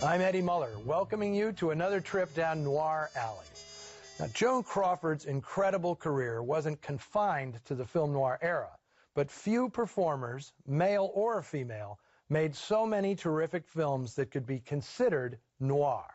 I'm Eddie Muller, welcoming you to another trip down Noir Alley. Now, Joan Crawford's incredible career wasn't confined to the film noir era, but few performers, male or female, made so many terrific films that could be considered noir.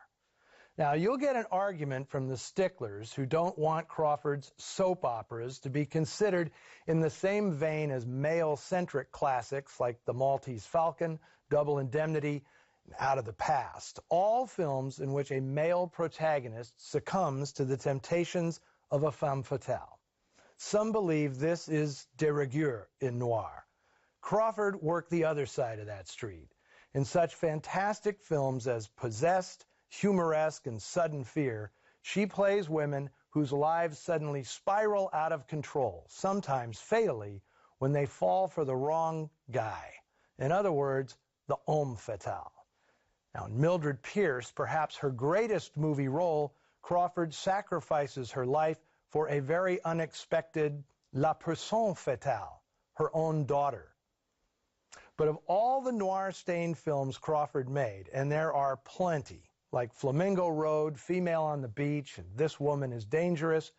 Now, you'll get an argument from the sticklers who don't want Crawford's soap operas to be considered in the same vein as male-centric classics like The Maltese Falcon, Double Indemnity, and Out of the Past, all films in which a male protagonist succumbs to the temptations of a femme fatale. Some believe this is de rigueur in noir. Crawford worked the other side of that street. In such fantastic films as Possessed, Humoresque, and Sudden Fear, she plays women whose lives suddenly spiral out of control, sometimes fatally, when they fall for the wrong guy. In other words, the homme fatale. Now, in Mildred Pierce, perhaps her greatest movie role, Crawford sacrifices her life for a very unexpected la personne fatale, her own daughter. But of all the noir-stained films Crawford made, and there are plenty, like Flamingo Road, Female on the Beach, and This Woman is Dangerous,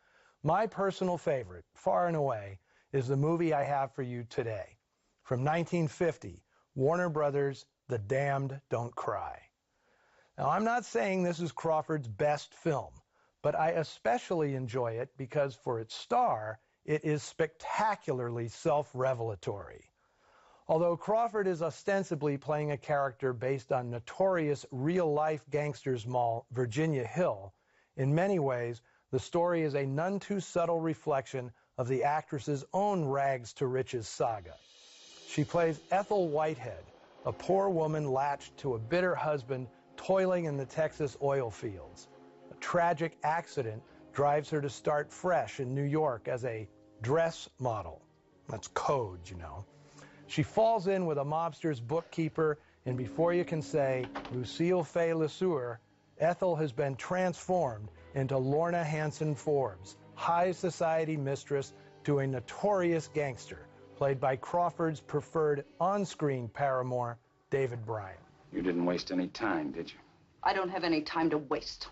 my personal favorite, far and away, is the movie I have for you today. From 1950, Warner Brothers' The Damned Don't Cry. Now, I'm not saying this is Crawford's best film, but I especially enjoy it because for its star, it is spectacularly self-revelatory. Although Crawford is ostensibly playing a character based on notorious real-life gangsters moll Virginia Hill, in many ways, the story is a none too subtle reflection of the actress's own rags-to-riches saga. She plays Ethel Whitehead, a poor woman latched to a bitter husband toiling in the Texas oil fields. A tragic accident drives her to start fresh in New York as a dress model. That's code, you know. She falls in with a mobster's bookkeeper, and before you can say Lucille Fay LeSueur, Ethel has been transformed into Lorna Hanson Forbes, high society mistress to a notorious gangster, played by Crawford's preferred on-screen paramour, David Bryan. You didn't waste any time, did you? I don't have any time to waste.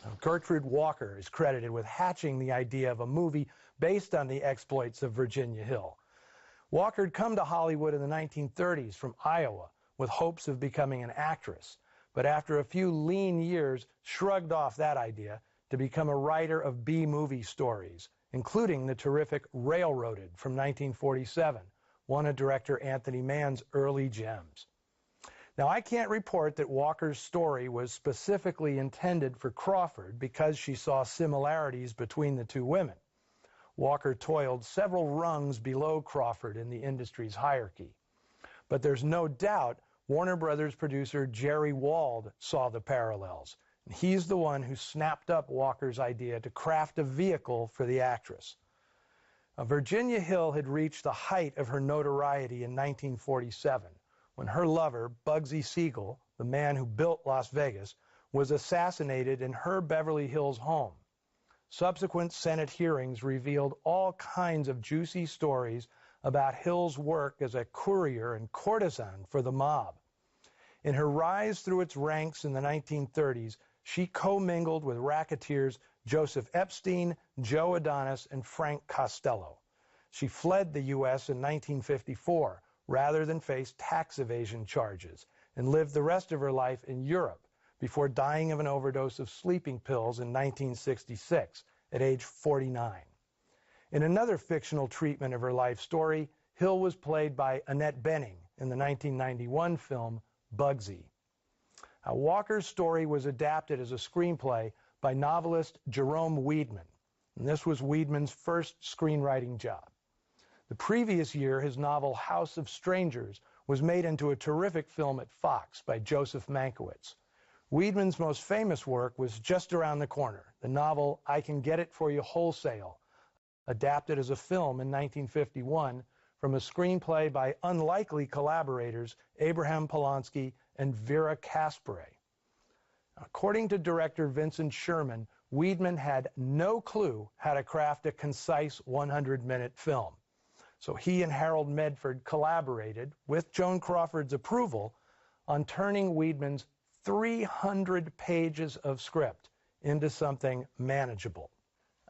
Now, Gertrude Walker is credited with hatching the idea of a movie based on the exploits of Virginia Hill. Walker had come to Hollywood in the 1930s from Iowa with hopes of becoming an actress, but after a few lean years, shrugged off that idea to become a writer of B-movie stories, including the terrific Railroaded from 1947, one of director Anthony Mann's early gems. Now, I can't report that Walker's story was specifically intended for Crawford because she saw similarities between the two women. Walker toiled several rungs below Crawford in the industry's hierarchy. But there's no doubt Warner Brothers producer Jerry Wald saw the parallels. And he's the one who snapped up Walker's idea to craft a vehicle for the actress. Now, Virginia Hill had reached the height of her notoriety in 1947 when her lover, Bugsy Siegel, the man who built Las Vegas, was assassinated in her Beverly Hills home. Subsequent Senate hearings revealed all kinds of juicy stories about Hill's work as a courier and courtesan for the mob. In her rise through its ranks in the 1930s, she commingled with racketeers Joseph Epstein, Joe Adonis, and Frank Costello. She fled the U.S. in 1954 rather than face tax evasion charges and lived the rest of her life in Europe before dying of an overdose of sleeping pills in 1966 at age 49. In another fictional treatment of her life story, Hill was played by Annette Bening in the 1991 film Bugsy. Now, Walker's story was adapted as a screenplay by novelist Jerome Weidman, and this was Weidman's first screenwriting job. The previous year, his novel House of Strangers was made into a terrific film at Fox by Joseph Mankiewicz. Weidman's most famous work was just around the corner, the novel I Can Get It For You Wholesale, adapted as a film in 1951 from a screenplay by unlikely collaborators Abraham Polanski and Vera Caspere. According to director Vincent Sherman, Weidman had no clue how to craft a concise 100-minute film. So he and Harold Medford collaborated, with Joan Crawford's approval, on turning Weidman's 300 pages of script into something manageable.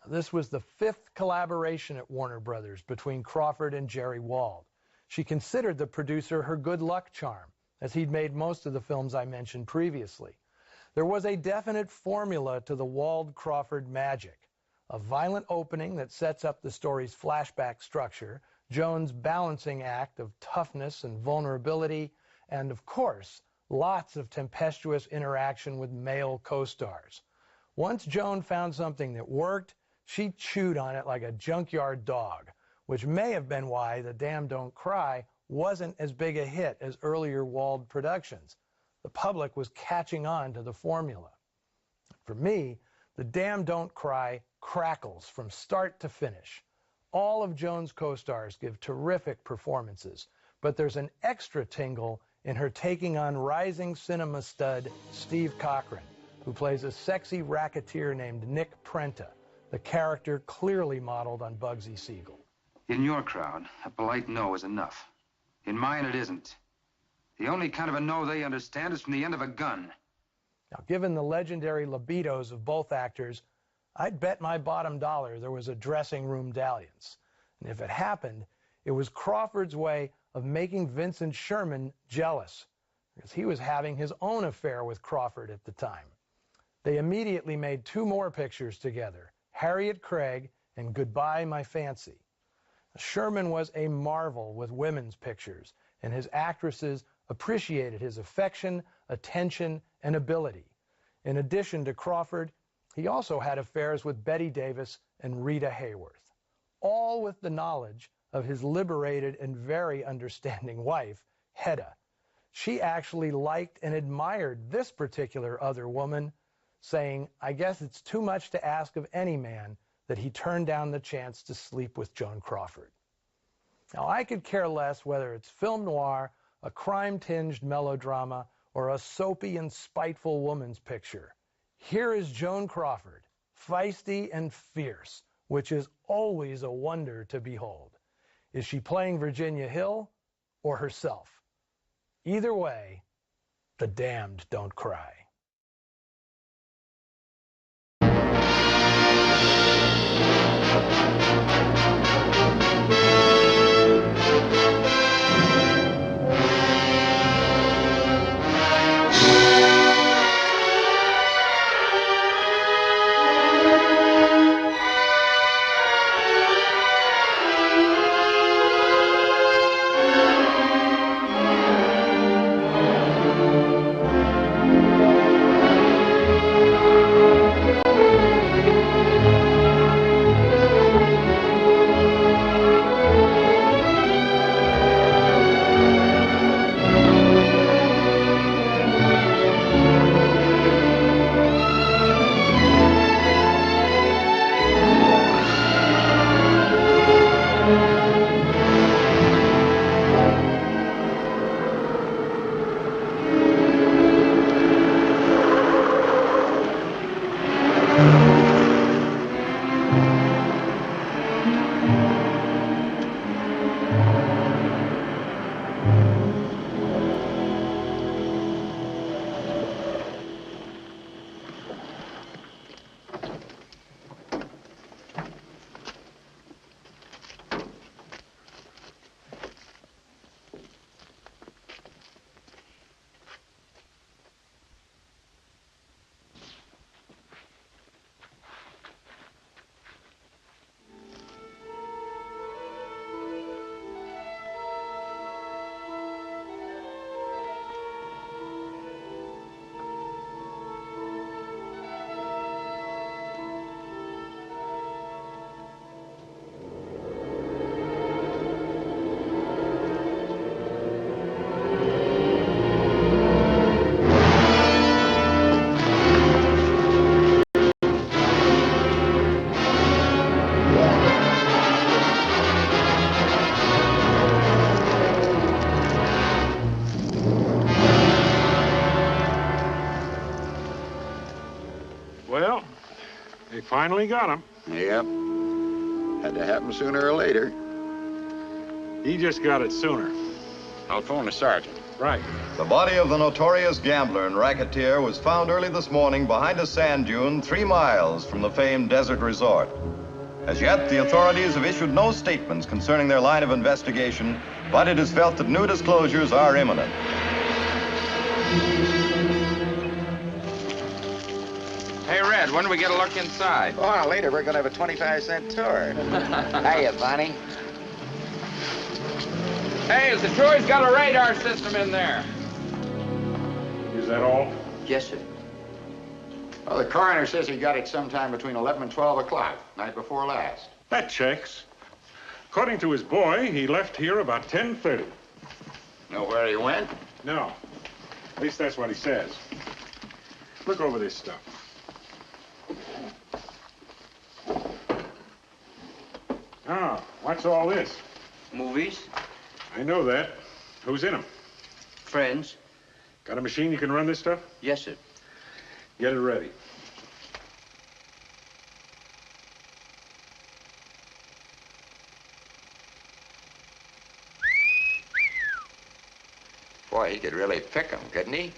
This was the 5th collaboration at Warner Brothers between Crawford and Jerry Wald. She considered the producer her good luck charm, as he'd made most of the films I mentioned previously. There was a definite formula to the Wald-Crawford magic: a violent opening that sets up the story's flashback structure, Joan's balancing act of toughness and vulnerability, and, of course, lots of tempestuous interaction with male co-stars. Once Joan found something that worked, she chewed on it like a junkyard dog, which may have been why The Damned Don't Cry wasn't as big a hit as earlier Wald productions. The public was catching on to the formula. For me, The Damned Don't Cry crackles from start to finish. All of Joan's co-stars give terrific performances, but there's an extra tingle in her taking on rising cinema stud Steve Cochran, who plays a sexy racketeer named Nick Prenta, the character clearly modeled on Bugsy Siegel. In your crowd, a polite no is enough. In mine, it isn't. The only kind of a no they understand is from the end of a gun. Now, given the legendary libidos of both actors, I'd bet my bottom dollar there was a dressing room dalliance. And if it happened, it was Crawford's way of making Vincent Sherman jealous, because he was having his own affair with Crawford at the time. They immediately made 2 more pictures together, Harriet Craig and Goodbye, My Fancy. Sherman was a marvel with women's pictures, and his actresses appreciated his affection, attention, and ability. In addition to Crawford, he also had affairs with Betty Davis and Rita Hayworth, all with the knowledge of his liberated and very understanding wife, Hedda. She actually liked and admired this particular other woman, saying, "I guess it's too much to ask of any man that he turned down the chance to sleep with Joan Crawford." Now, I could care less whether it's film noir, a crime-tinged melodrama, or a soapy and spiteful woman's picture. Here is Joan Crawford, feisty and fierce, which is always a wonder to behold. Is she playing Virginia Hill or herself? Either way, the damned don't cry. Well, they finally got him. Yep. Had to happen sooner or later. He just got it sooner. I'll phone the sergeant. Right. The body of the notorious gambler and racketeer was found early this morning behind a sand dune 3 miles from the famed desert resort. As yet, the authorities have issued no statements concerning their line of investigation, but it is felt that new disclosures are imminent. Hey, Red, when do we get a look inside? Oh, later we're going to have a 25-cent tour. Hiya, Bonnie. Hey, is the tour's got a radar system in there? Is that all? Yes, sir. Well, the coroner says he got it sometime between 11 and 12 o'clock, night before last. That checks. According to his boy, he left here about 10:30. Know where he went? No. At least that's what he says. Look over this stuff. Oh, what's all this? Movies, I know that. Who's in them? friends. Got a machine you can run this stuff? Yes, sir. Get it ready. Boy, he could really pick 'em, couldn't he?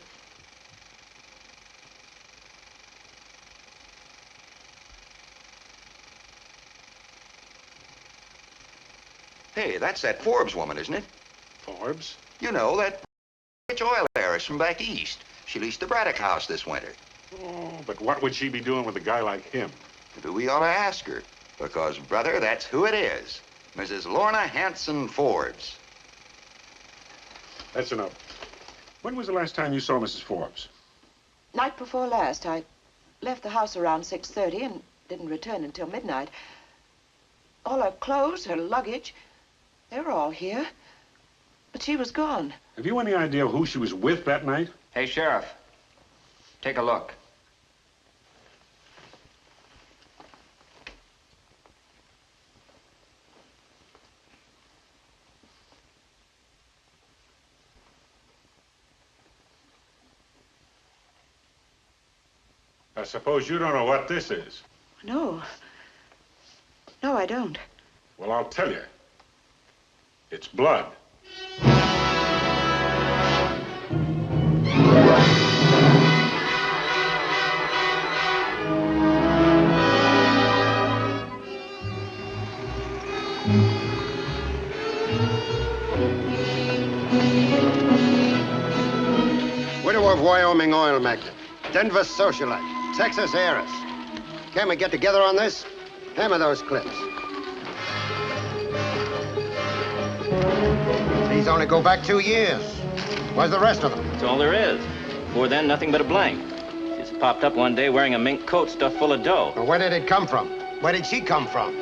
Hey, that's that Forbes woman, isn't it? Forbes? You know, that rich oil heiress from back east. She leased the Braddock house this winter. Oh, but what would she be doing with a guy like him? Maybe we ought to ask her. Because, brother, that's who it is. Mrs. Lorna Hanson Forbes. That's enough. When was the last time you saw Mrs. Forbes? Night before last. I left the house around 6:30 and didn't return until midnight. All her clothes, her luggage, they were all here. But she was gone. Have you any idea who she was with that night? Hey, Sheriff, take a look. I suppose you don't know what this is. No. No, I don't. Well, I'll tell you. It's blood. Widow of Wyoming oil magnate, Denver socialite, Texas heiress. Can we get together on this? Hammer those clips. These only go back 2 years. Where's the rest of them? That's all there is. Before then, nothing but a blank. She just popped up one day wearing a mink coat stuffed full of dough. Well, where did it come from? Where did she come from?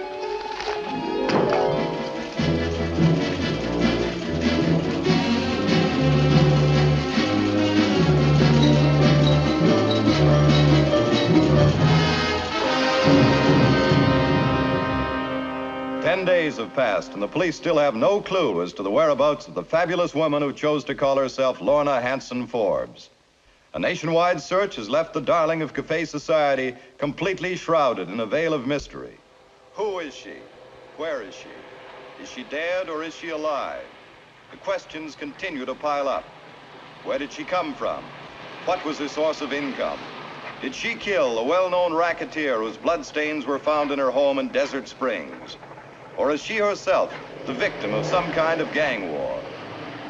Days have passed, and the police still have no clue as to the whereabouts of the fabulous woman who chose to call herself Lorna Hanson Forbes. A nationwide search has left the darling of cafe society completely shrouded in a veil of mystery. Who is she? Where is she? Is she dead or is she alive? The questions continue to pile up. Where did she come from? What was her source of income? Did she kill a well-known racketeer whose bloodstains were found in her home in Desert Springs? Or is she herself the victim of some kind of gang war?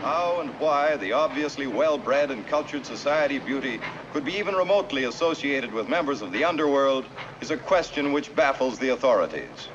How and why the obviously well-bred and cultured society beauty could be even remotely associated with members of the underworld is a question which baffles the authorities.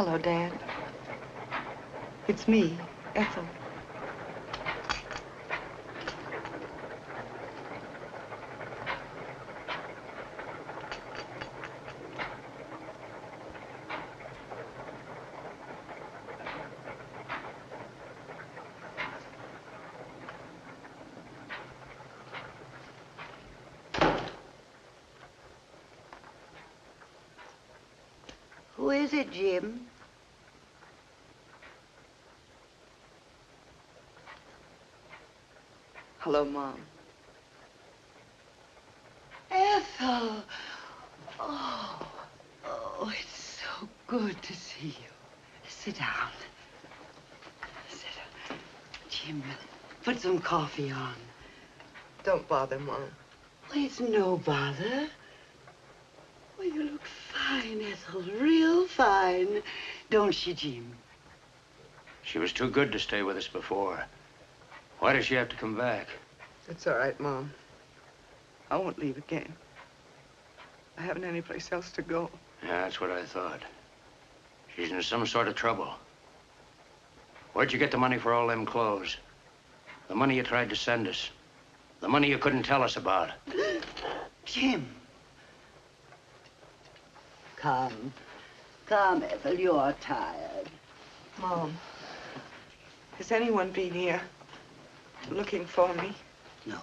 Hello, Dad. It's me, Ethel. Who is it, Jim? Hello, Mom. Ethel! Oh, it's so good to see you. Sit down. Sit down. Jim, put some coffee on. Don't bother, Mom. Well, it's no bother. Well, you look fine, Ethel. Real fine. Don't she, Jim? She was too good to stay with us before. Why does she have to come back? It's all right, Mom. I won't leave again. I haven't any place else to go. Yeah, that's what I thought. She's in some sort of trouble. Where'd you get the money for all them clothes? The money you tried to send us. The money you couldn't tell us about. Jim. Come. Come, Ethel, you're tired. Mom, has anyone been here looking for me? No.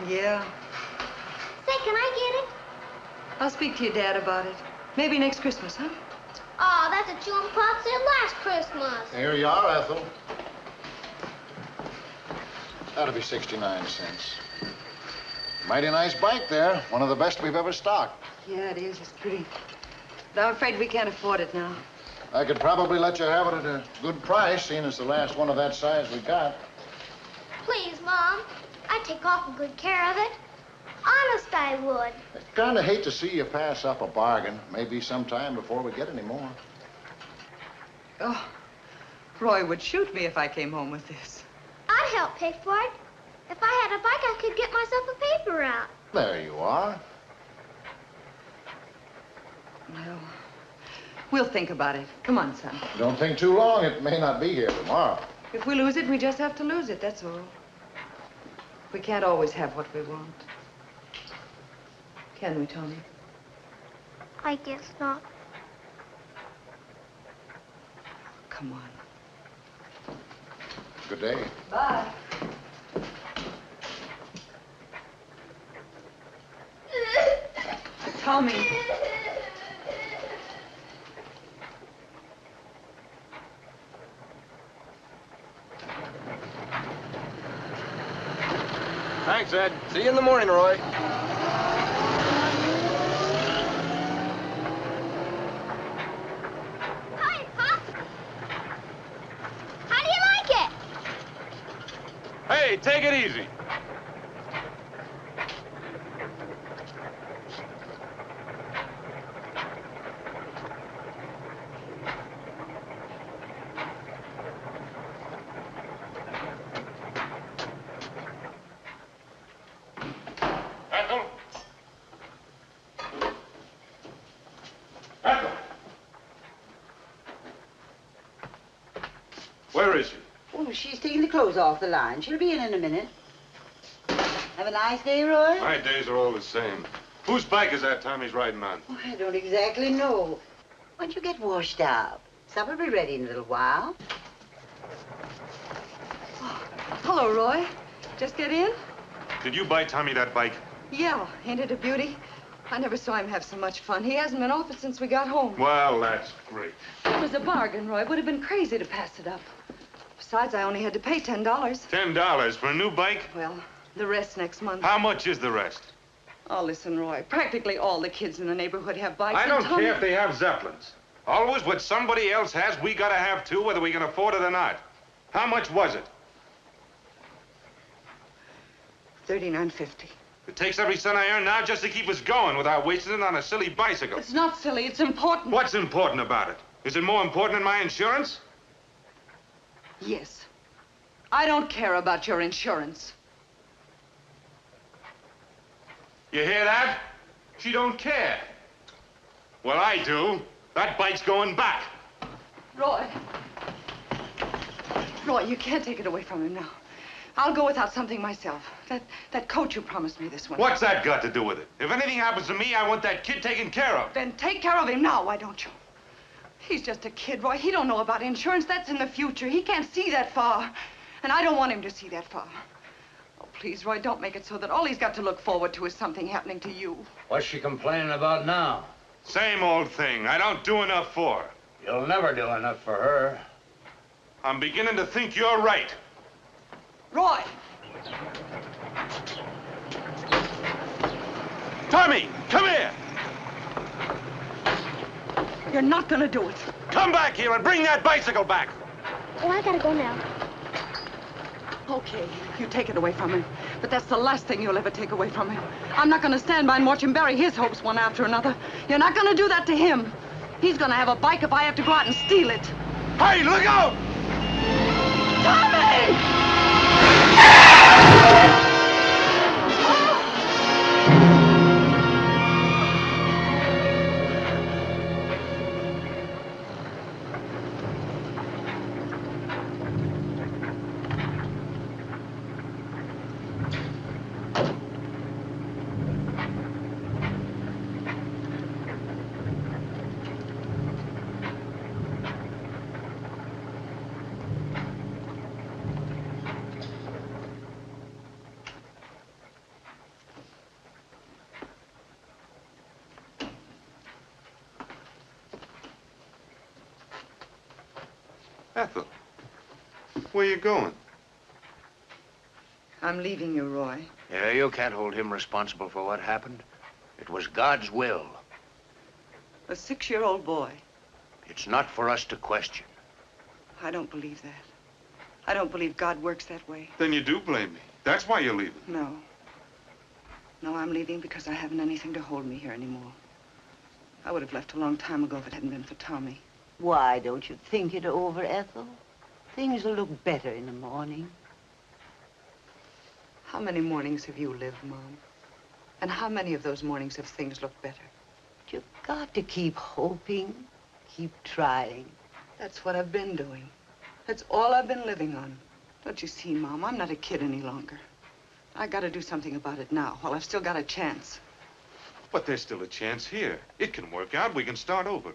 Yeah. Say, can I get it? I'll speak to your dad about it. Maybe next Christmas, huh? Oh, that's what you and Pop said last Christmas. Here you are, Ethel. That'll be 69 cents. Mighty nice bike there. One of the best we've ever stocked. Yeah, it is. It's pretty. But I'm afraid we can't afford it now. I could probably let you have it at a good price, seeing it's the last one of that size we got. Please, Mom. I'd take awful good care of it. Honest, I would. I kind of hate to see you pass up a bargain. Maybe sometime before we get any more. Oh, Roy would shoot me if I came home with this. I'd help pay for it. If I had a bike, I could get myself a paper route. There you are. Well, we'll think about it. Come on, son. Don't think too long. It may not be here tomorrow. If we lose it, we just have to lose it, that's all. We can't always have what we want. Can we, Tony? I guess not. Come on. Good day. Bye. Tommy. Thanks, Ed. See you in the morning, Roy. Hi, Pop. How do you like it? Hey, take it easy. Where is she? Oh, she's taking the clothes off the line. She'll be in a minute. Have a nice day, Roy? My days are all the same. Whose bike is that Tommy's riding on? Oh, I don't exactly know. Why don't you get washed up? Supper will be ready in a little while. Oh, hello, Roy. Just get in? Did you buy Tommy that bike? Yeah, ain't it a beauty? I never saw him have so much fun. He hasn't been off it since we got home. Well, that's great. It was a bargain, Roy. It would have been crazy to pass it up. Besides, I only had to pay $10. $10 for a new bike? Well, the rest next month. How much is the rest? Oh, listen, Roy. Practically all the kids in the neighborhood have bikes. I don't and Tommy... care if they have Zeppelins. Always what somebody else has, we gotta have too, whether we can afford it or not. How much was it? $39.50. It takes every cent I earn now just to keep us going without wasting it on a silly bicycle. It's not silly. It's important. What's important about it? Is it more important than my insurance? Yes. I don't care about your insurance. You hear that? She don't care. Well, I do. That bike's going back. Roy. Roy, you can't take it away from him now. I'll go without something myself. That coat you promised me this one. What's that got to do with it? If anything happens to me, I want that kid taken care of. Then take care of him now, why don't you? He's just a kid, Roy. He don't know about insurance. That's in the future. He can't see that far. And I don't want him to see that far. Oh, please, Roy, don't make it so that all he's got to look forward to is something happening to you. What's she complaining about now? Same old thing. I don't do enough for her. You'll never do enough for her. I'm beginning to think you're right. Roy! Tommy, come here! You're not gonna do it. Come back here and bring that bicycle back! Oh, I gotta go now. Okay, you take it away from him. But that's the last thing you'll ever take away from him. I'm not gonna stand by and watch him bury his hopes one after another. You're not gonna do that to him. He's gonna have a bike if I have to go out and steal it. Hey, look out! Tommy! Ethel, where you going? I'm leaving you, Roy. Yeah, you can't hold him responsible for what happened. It was God's will. A 6-year-old boy. It's not for us to question. I don't believe that. I don't believe God works that way. Then you do blame me. That's why you're leaving. No. No, I'm leaving because I haven't anything to hold me here anymore. I would have left a long time ago if it hadn't been for Tommy. Why don't you think it over, Ethel? Things will look better in the morning. How many mornings have you lived, Mom? And how many of those mornings have things looked better? You've got to keep hoping, keep trying. That's what I've been doing. That's all I've been living on. Don't you see, Mom? I'm not a kid any longer. I gotta do something about it now, while I've still got a chance. But there's still a chance here. It can work out. We can start over.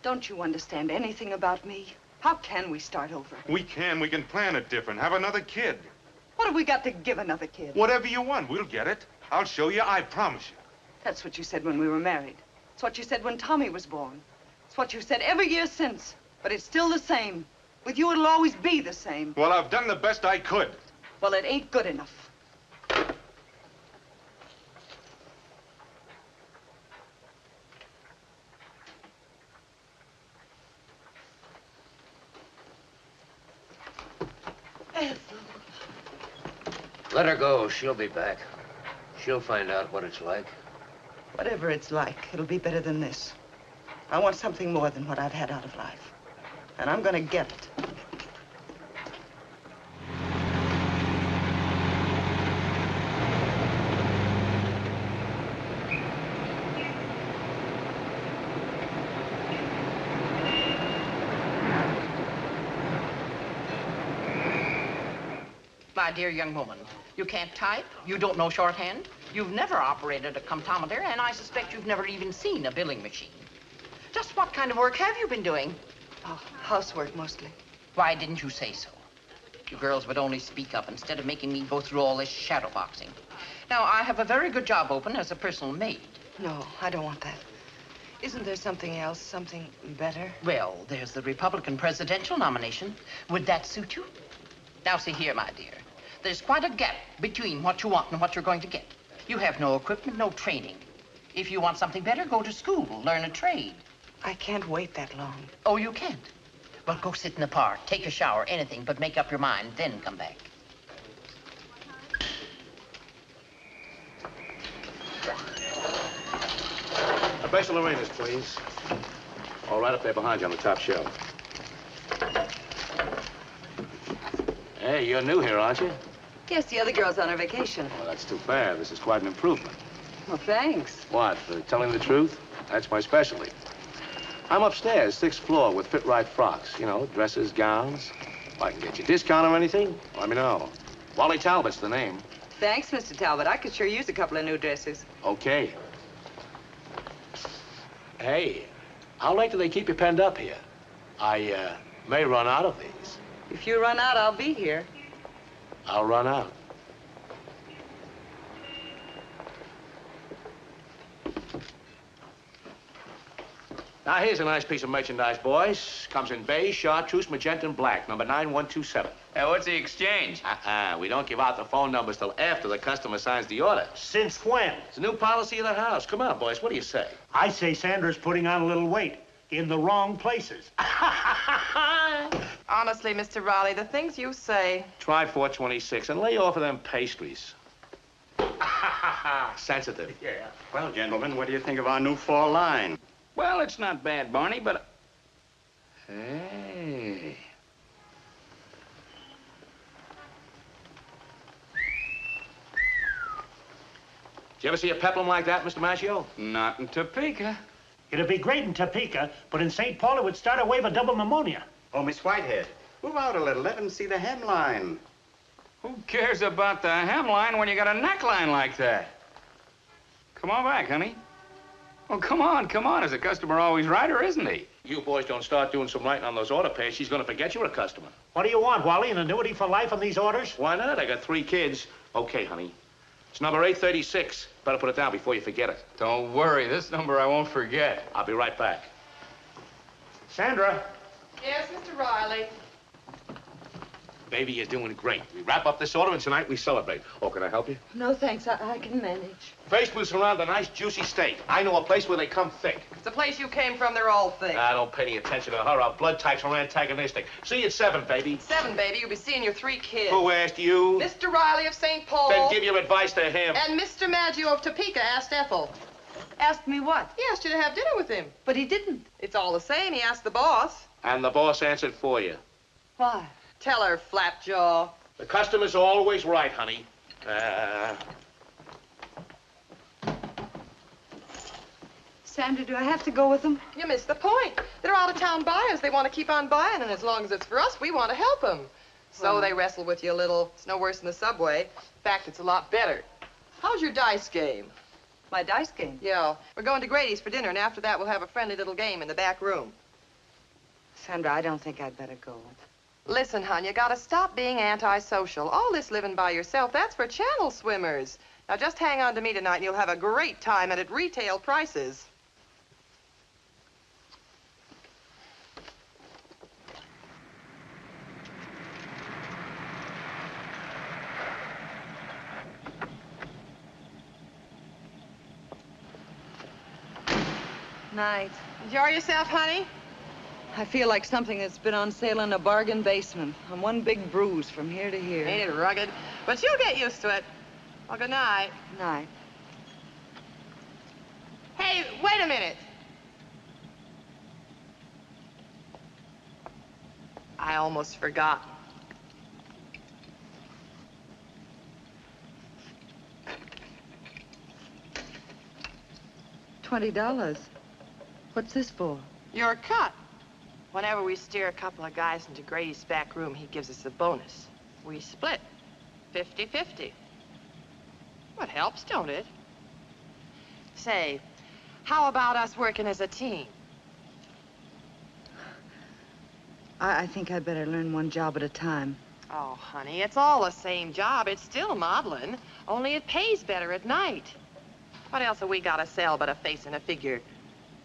Don't you understand anything about me? How can we start over? We can. We can plan it different. Have another kid. What have we got to give another kid? Whatever you want, we'll get it. I'll show you. I promise you. That's what you said when we were married. It's what you said when Tommy was born. It's what you've said every year since. But it's still the same. With you, it'll always be the same. Well, I've done the best I could. Well, it ain't good enough. Let her go. She'll be back. She'll find out what it's like. Whatever it's like, it'll be better than this. I want something more than what I've had out of life. And I'm gonna get it. My dear young woman, you can't type, you don't know shorthand, you've never operated a comptometer, and I suspect you've never even seen a billing machine. Just what kind of work have you been doing? Oh, housework mostly. Why didn't you say so? You girls would only speak up instead of making me go through all this shadowboxing. Now, I have a very good job open as a personal maid. No, I don't want that. Isn't there something else, something better? Well, there's the Republican presidential nomination. Would that suit you? Now, see here, my dear. There's quite a gap between what you want and what you're going to get. You have no equipment, no training. If you want something better, go to school, learn a trade. I can't wait that long. Oh, you can't? Well, go sit in the park, take a shower, anything, but make up your mind, then come back. A Bessel Arenas, please. All right up there behind you on the top shelf. Hey, you're new here, aren't you? Yes, the other girl's on her vacation. Well, that's too bad. This is quite an improvement. Well, thanks. What, telling the truth? That's my specialty. I'm upstairs, 6th floor, with fit-right frocks. You know, dresses, gowns. If I can get you a discount or anything, let me know. Wally Talbot's the name. Thanks, Mr. Talbot. I could sure use a couple of new dresses. Okay. Hey, how late do they keep you penned up here? I may run out of these. If you run out, I'll be here. I'll run out. Now, here's a nice piece of merchandise, boys. Comes in beige, chartreuse, magenta, and black, number 9127. Hey, what's the exchange? We don't give out the phone numbers till after the customer signs the order. Since when? It's a new policy of the house. Come on, boys, what do you say? I say Sandra's putting on a little weight in the wrong places. Honestly, Mr. Riley, the things you say. Try 426 and lay off of them pastries. Sensitive. Yeah. Well, gentlemen, what do you think of our new fall line? Well, it's not bad, Barney, but... Hey. Did you ever see a peplum like that, Mr. Maggio? Not in Topeka. It'd be great in Topeka, but in St. Paul it would start a wave of double pneumonia. Oh, Miss Whitehead, move out a little. Let them see the hemline. Who cares about the hemline when you got a neckline like that? Come on back, honey. Oh, come on, come on. Is the customer always right, or isn't he? You boys don't start doing some writing on those order pads, she's gonna forget you're a customer. What do you want, Wally? An annuity for life on these orders? Why not? I got 3 kids. Okay, honey. It's number 836. Better put it down before you forget it. Don't worry, this number I won't forget. I'll be right back. Sandra. Yes, Mr. Riley. Baby, you're doing great. We wrap up this order, and tonight we celebrate. Oh, can I help you? No, thanks. I can manage. Face moves around a nice, juicy steak. I know a place where they come thick. It's the place you came from, they're all thick. Don't pay any attention to her. Our blood types are antagonistic. See you at 7, baby. 7, baby. You'll be seeing your 3 kids. Who asked you? Mr. Riley of St. Paul. Then give your advice to him. And Mr. Maggio of Topeka asked Ethel. Asked me what? He asked you to have dinner with him. But he didn't. It's all the same. He asked the boss. And the boss answered for you. Why? Tell her, Flapjaw. The customer's always right, honey. Sandra, do I have to go with them? You missed the point. They're out-of-town buyers. They want to keep on buying, and as long as it's for us, we want to help them. So they wrestle with you a little. It's no worse than the subway. In fact, it's a lot better. How's your dice game? My dice game? Yeah. We're going to Grady's for dinner, and after that, we'll have a friendly little game in the back room. Sandra, I don't think I'd better go. Listen, hon, you gotta stop being antisocial. All this living by yourself, that's for channel swimmers. Now, just hang on to me tonight, and you'll have a great time, and at retail prices. Night. Enjoy yourself, honey. I feel like something that's been on sale in a bargain basement. I'm one big bruise from here to here. Ain't it rugged? But you'll get used to it. Well, good night. Night. Hey, wait a minute. I almost forgot. $20. What's this for? Your cut. Whenever we steer a couple of guys into Grady's back room, he gives us a bonus. We split. 50-50. What helps, don't it? Say, how about us working as a team? I think I'd better learn one job at a time. Oh, honey, it's all the same job. It's still modeling, only it pays better at night. What else have we got to sell but a face and a figure?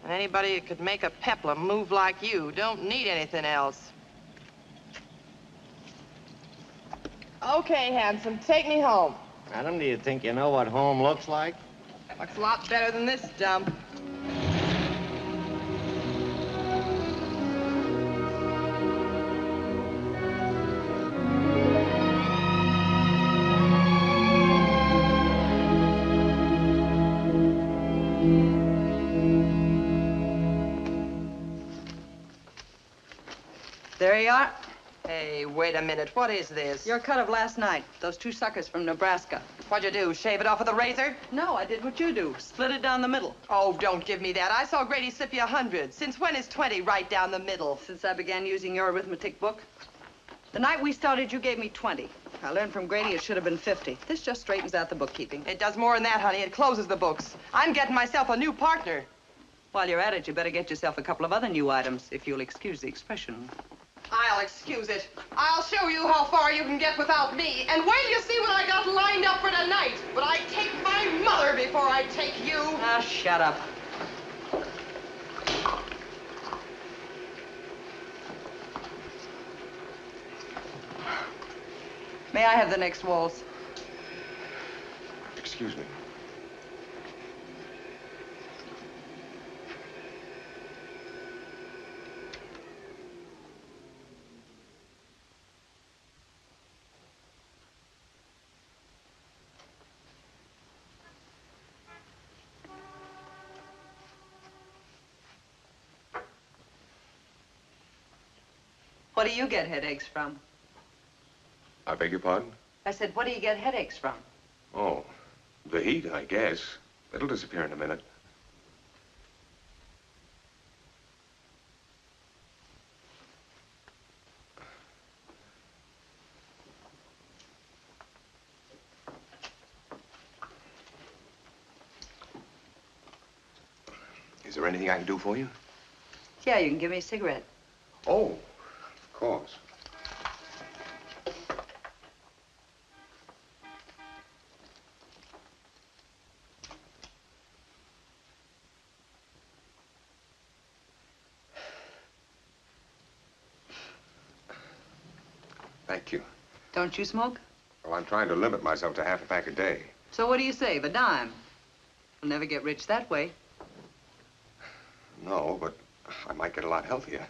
And anybody who could make a peplum move like you don't need anything else. Okay, handsome, take me home. Madam, do you think you know what home looks like? Looks a lot better than this dump. There you are. Hey, wait a minute. What is this? Your cut of last night. Those two suckers from Nebraska. What'd you do, shave it off with a razor? No, I did what you do. Split it down the middle. Oh, don't give me that. I saw Grady slip you 100. Since when is 20 right down the middle? Since I began using your arithmetic book. The night we started, you gave me 20. I learned from Grady it should have been 50. This just straightens out the bookkeeping. It does more than that, honey. It closes the books. I'm getting myself a new partner. While you're at it, you better get yourself a couple of other new items, if you'll excuse the expression. I'll excuse it. I'll show you how far you can get without me. And wait till you see what I got lined up for tonight. But I take my mother before I take you. Ah, shut up. May I have the next waltz? Excuse me. What do you get headaches from? I beg your pardon? I said, what do you get headaches from? Oh, the heat, I guess. It'll disappear in a minute. Is there anything I can do for you? Yeah, you can give me a cigarette. Oh, of course. Thank you. Don't you smoke? Well, I'm trying to limit myself to half a pack a day. So what do you save? A dime? You'll never get rich that way. No, but I might get a lot healthier.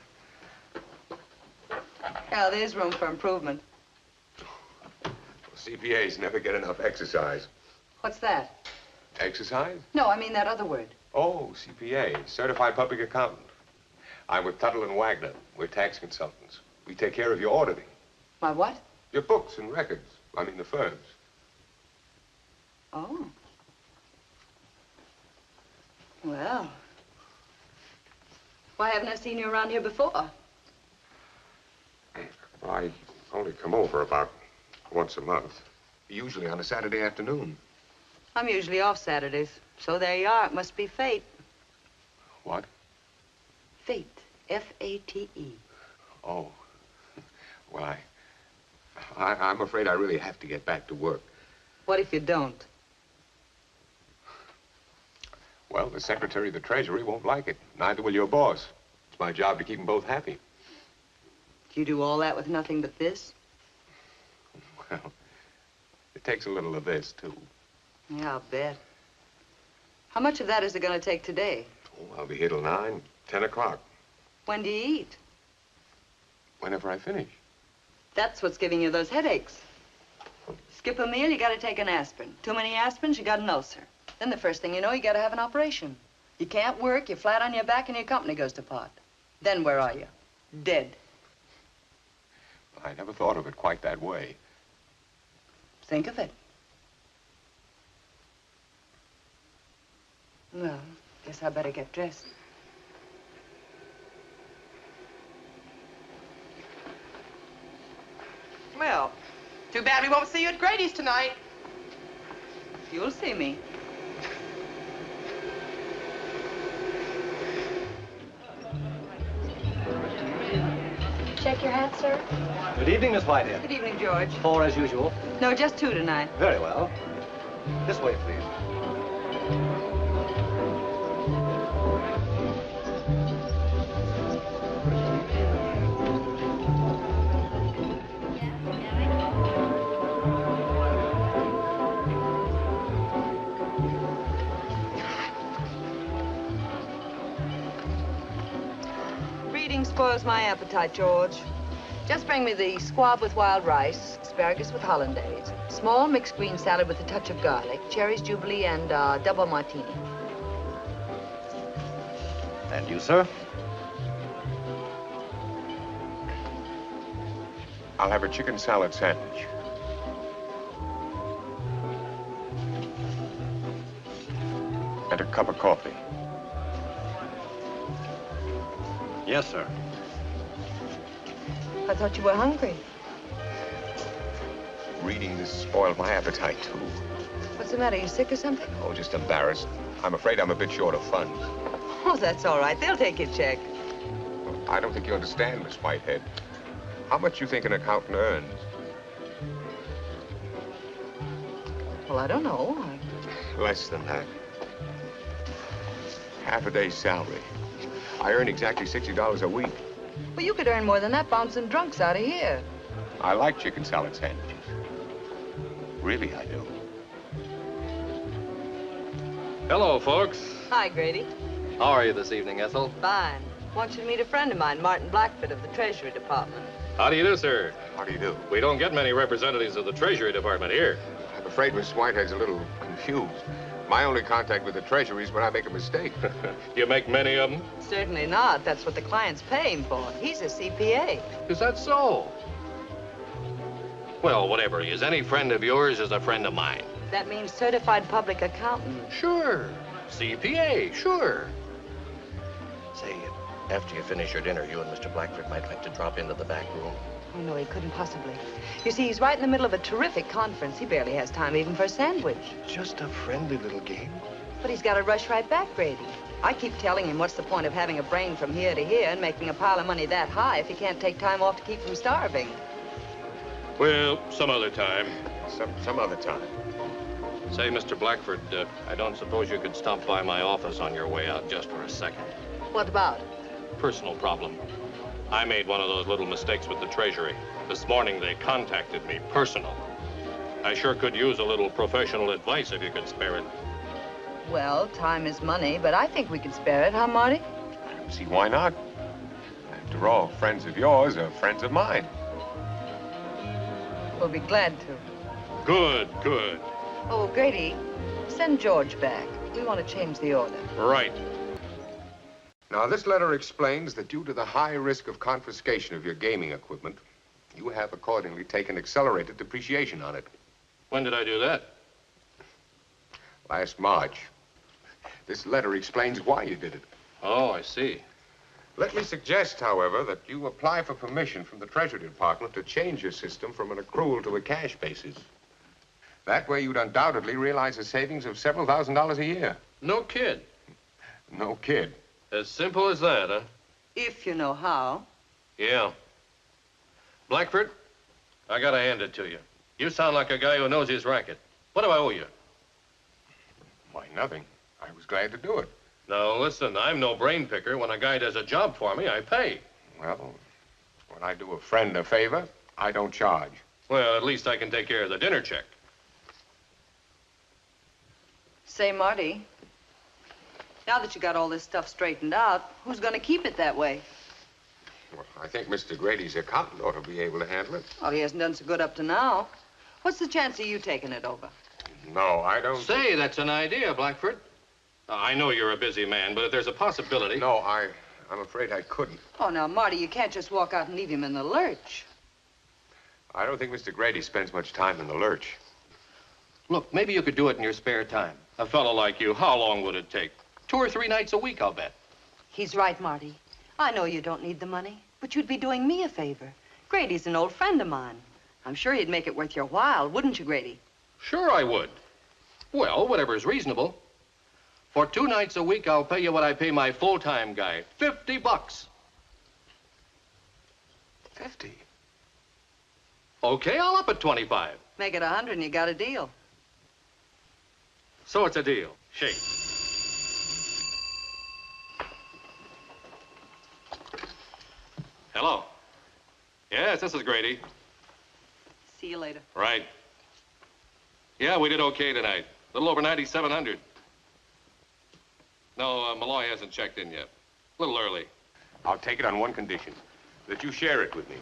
Yeah, there's room for improvement. Well, CPAs never get enough exercise. What's that? Exercise? No, I mean that other word. Oh, CPA, Certified Public Accountant. I'm with Tuttle and Wagner. We're tax consultants. We take care of your auditing. My what? Your books and records. I mean the firms. Oh. Well. Why haven't I seen you around here before? Well, I only come over about once a month. Usually on a Saturday afternoon. I'm usually off Saturdays. So there you are. It must be fate. What? Fate. F-A-T-E. Oh. Well, I'm afraid I really have to get back to work. What if you don't? Well, the Secretary of the Treasury won't like it. Neither will your boss. It's my job to keep them both happy. Do you do all that with nothing but this? Well, it takes a little of this, too. Yeah, I'll bet. How much of that is it going to take today? Oh, I'll be here till 9, 10 o'clock. When do you eat? Whenever I finish. That's what's giving you those headaches. Skip a meal, you got to take an aspirin. Too many aspirins, you got an ulcer. Then the first thing you know, you got to have an operation. You can't work, you're flat on your back, and your company goes to pot. Then where are you? Dead. I never thought of it quite that way. Think of it. Well, guess I better get dressed. Well, too bad we won't see you at Grady's tonight. You'll see me. Check your hat, sir. Good evening, Miss Whitehead. Good evening, George. 4 as usual. No, just 2 tonight. Very well. This way, please. Eating spoils my appetite, George. Just bring me the squab with wild rice, asparagus with hollandaise, small mixed green salad with a touch of garlic, cherries, jubilee, and double martini. And you, sir? I'll have a chicken salad sandwich. And a cup of coffee. Yes, sir. I thought you were hungry. Reading this spoiled my appetite, too. What's the matter? You sick or something? Oh, just embarrassed. I'm afraid I'm a bit short of funds. Oh, that's all right. They'll take your check. I don't think you understand, Miss Whitehead. How much you think an accountant earns? Well, I don't know. Less than that. Half a day's salary. I earn exactly $60 a week. Well, you could earn more than that bouncing drunks out of here. I like chicken salad sandwiches. Really, I do. Hello, folks. Hi, Grady. How are you this evening, Ethel? Fine. Want you to meet a friend of mine, Martin Blackford of the Treasury Department. How do you do, sir? How do you do? We don't get many representatives of the Treasury Department here. I'm afraid Miss Whitehead's a little confused. My only contact with the Treasury is when I make a mistake. You make many of them? Certainly not. That's what the clients pay him for. He's a CPA. Is that so? Well, whatever he is, any friend of yours is a friend of mine. That means certified public accountant. Sure. CPA, sure. Say, after you finish your dinner, you and Mr. Blackford might like to drop into the back room. Oh, no, he couldn't possibly. You see, he's right in the middle of a terrific conference. He barely has time even for a sandwich. Just a friendly little game. But he's got to rush right back, Grady. I keep telling him what's the point of having a brain from here to here and making a pile of money that high if he can't take time off to keep from starving. Well, some other time. Some other time. Say, Mr. Blackford, I don't suppose you could stop by my office on your way out just for a second. What about? Personal problem. I made one of those little mistakes with the Treasury. This morning they contacted me, personal. I sure could use a little professional advice if you could spare it. Well, time is money, but I think we could spare it, huh, Marty? I don't see why not. After all, friends of yours are friends of mine. We'll be glad to. Good, good. Oh, Grady, send George back. We want to change the order. Right. Now, this letter explains that due to the high risk of confiscation of your gaming equipment, you have accordingly taken accelerated depreciation on it. When did I do that? Last March. This letter explains why you did it. Oh, I see. Let me suggest, however, that you apply for permission from the Treasury Department to change your system from an accrual to a cash basis. That way you'd undoubtedly realize a savings of several $1,000s a year. No kid. No kid. As simple as that, huh? If you know how. Yeah. Blackford, I gotta hand it to you. You sound like a guy who knows his racket. What do I owe you? Why, nothing. I was glad to do it. Now, listen, I'm no brain picker. When a guy does a job for me, I pay. Well, when I do a friend a favor, I don't charge. Well, at least I can take care of the dinner check. Say, Marty, now that you got all this stuff straightened out, who's going to keep it that way? Well, I think Mr. Grady's accountant ought to be able to handle it. Well, he hasn't done so good up to now. What's the chance of you taking it over? No, I don't... Say, that's an idea, Blackford. I know you're a busy man, but if there's a possibility... No, I'm afraid I couldn't. Oh, now, Marty, you can't just walk out and leave him in the lurch. I don't think Mr. Grady spends much time in the lurch. Look, maybe you could do it in your spare time. A fellow like you, how long would it take? 2 or 3 nights a week, I'll bet. He's right, Marty. I know you don't need the money, but you'd be doing me a favor. Grady's an old friend of mine. I'm sure he'd make it worth your while, wouldn't you, Grady? Sure I would. Well, whatever's reasonable. For 2 nights a week, I'll pay you what I pay my full-time guy. $50. 50? Okay, I'll up at 25. Make it 100 and you got a deal. So it's a deal. Shake. Hello. Yes, this is Grady. See you later. Right. Yeah, we did okay tonight. A little over 9,700. No, Malloy hasn't checked in yet. A little early. I'll take it on one condition, that you share it with me.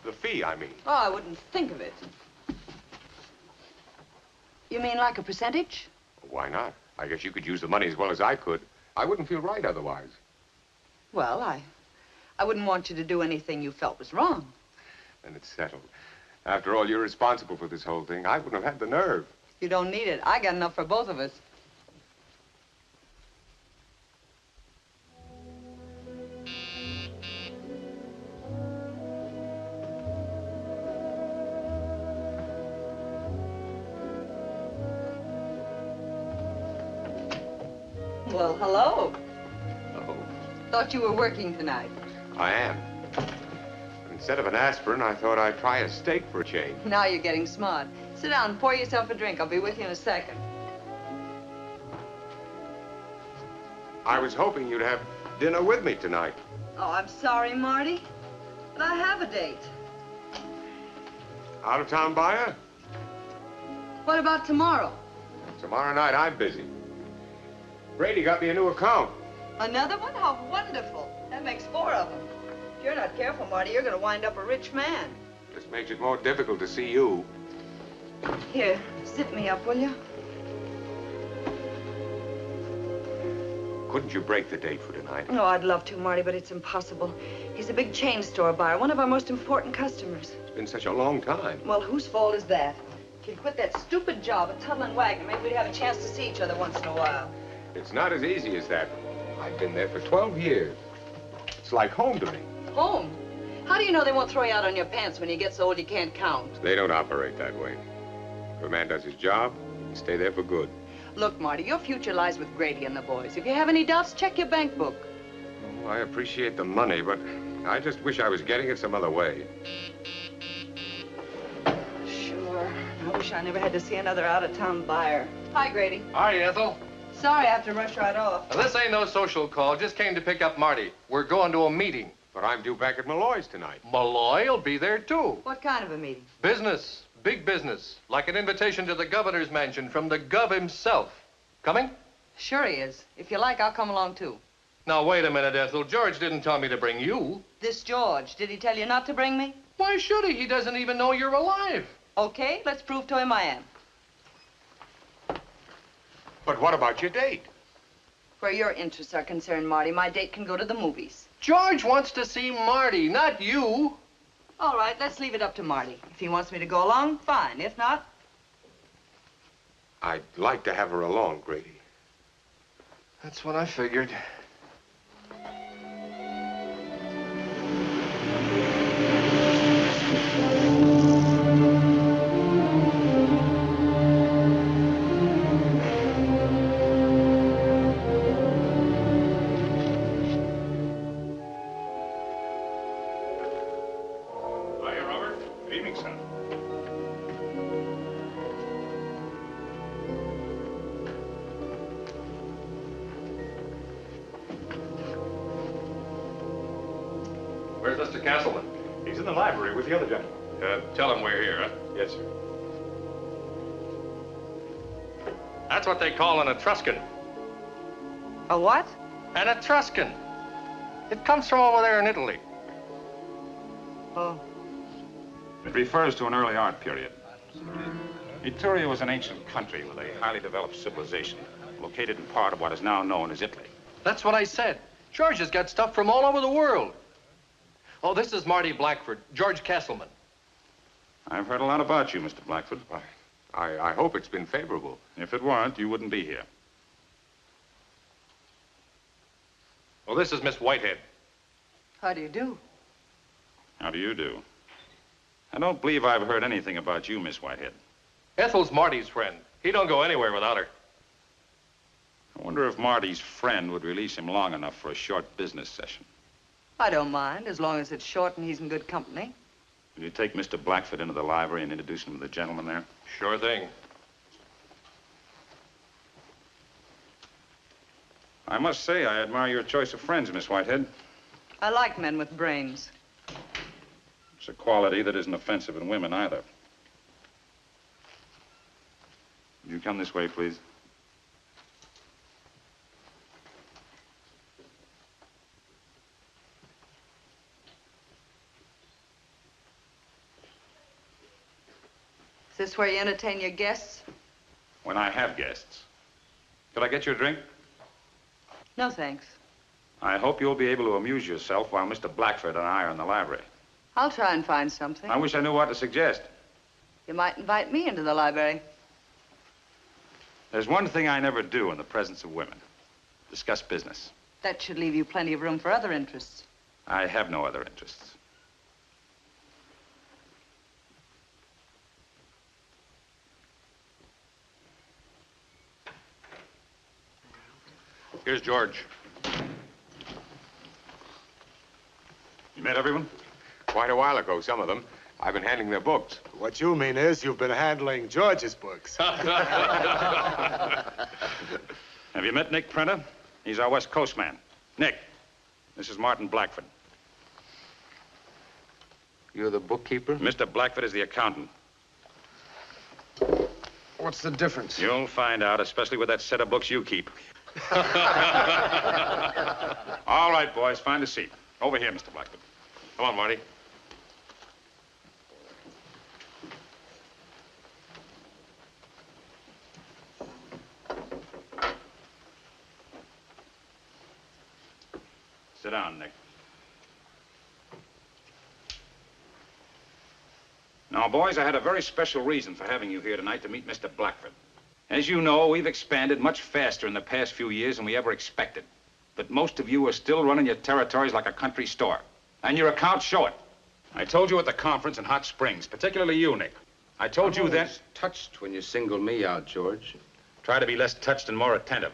The fee, I mean. Oh, I wouldn't think of it. You mean like a percentage? Why not? I guess you could use the money as well as I could. I wouldn't feel right otherwise. Well, I wouldn't want you to do anything you felt was wrong. Then it's settled. After all, you're responsible for this whole thing. I wouldn't have had the nerve. You don't need it. I got enough for both of us. Well, hello. Oh. Thought you were working tonight. I am. Instead of an aspirin, I thought I'd try a steak for a change. Now you're getting smart. Sit down and pour yourself a drink. I'll be with you in a second. I was hoping you'd have dinner with me tonight. Oh, I'm sorry, Marty, but I have a date. Out-of-town buyer? What about tomorrow? Tomorrow night, I'm busy. Brady got me a new account. Another one? How wonderful. That makes 4 of them. If you're not careful, Marty, you're going to wind up a rich man. This makes it more difficult to see you. Here, sit me up, will you? Couldn't you break the date for tonight? No, I'd love to, Marty, but it's impossible. He's a big chain store buyer, one of our most important customers. It's been such a long time. Well, whose fault is that? If you'd quit that stupid job at Tuttle and Wagner, maybe we'd have a chance to see each other once in a while. It's not as easy as that. I've been there for 12 years. It's like home to me. Home? How do you know they won't throw you out on your pants when you get so old you can't count? They don't operate that way. If a man does his job, he stay there for good. Look, Marty, your future lies with Grady and the boys. If you have any doubts, check your bank book. Oh, I appreciate the money, but I just wish I was getting it some other way. Sure. I wish I never had to see another out-of-town buyer. Hi, Grady. Hi, Ethel. Sorry, I have to rush right off. Now, this ain't no social call. Just came to pick up Marty. We're going to a meeting. But I'm due back at Malloy's tonight. Malloy will be there, too. What kind of a meeting? Business. Big business. Like an invitation to the governor's mansion from the gov himself. Coming? Sure he is. If you like, I'll come along, too. Now, wait a minute, Ethel. George didn't tell me to bring you. This George, did he tell you not to bring me? Why should he? He doesn't even know you're alive. Okay, let's prove to him I am. But what about your date? Where your interests are concerned, Marty, my date can go to the movies. George wants to see Marty, not you. All right, let's leave it up to Marty. If he wants me to go along, fine. If not... I'd like to have her along, Grady. That's what I figured. Where's Mr. Castleman? He's in the library with the other gentleman. Tell him we're here, huh? Yes, sir. That's what they call an Etruscan. A what? An Etruscan. It comes from over there in Italy. Oh. It refers to an early art period. Etruria was an ancient country with a highly developed civilization, located in part of what is now known as Italy. That's what I said. George has got stuff from all over the world. Oh, this is Marty Blackford, George Castleman. I've heard a lot about you, Mr. Blackford. I hope it's been favorable. If it weren't, you wouldn't be here. Well, this is Miss Whitehead. How do you do? How do you do? I don't believe I've heard anything about you, Miss Whitehead. Ethel's Marty's friend. He don't go anywhere without her. I wonder if Marty's friend would release him long enough for a short business session. I don't mind, as long as it's short and he's in good company. Will you take Mr. Blackford into the library and introduce him to the gentleman there? Sure thing. I must say, I admire your choice of friends, Miss Whitehead. I like men with brains. It's a quality that isn't offensive in women, either. Would you come this way, please? this where you entertain your guests? When I have guests. Could I get you a drink? No, thanks. I hope you'll be able to amuse yourself while Mr. Blackford and I are in the library. I'll try and find something. I wish I knew what to suggest. You might invite me into the library. There's one thing I never do in the presence of women. Discuss business. That should leave you plenty of room for other interests. I have no other interests. Here's George. You met everyone? Quite a while ago, some of them. I've been handling their books. What you mean is you've been handling George's books. Have you met Nick Prenter? He's our West Coast man. Nick, this is Martin Blackford. You're the bookkeeper? Mr. Blackford is the accountant. What's the difference? You'll find out, especially with that set of books you keep. All right, boys, find a seat. Over here, Mr. Blackford. Come on, Marty. Sit down, Nick. Now, boys, I had a very special reason for having you here tonight to meet Mr. Blackford. As you know, we've expanded much faster in the past few years than we ever expected. But most of you are still running your territories like a country store. And your accounts show it. I told you at the conference in Hot Springs, particularly you, Nick. I told you then... touched when you singled me out, George. Try to be less touched and more attentive.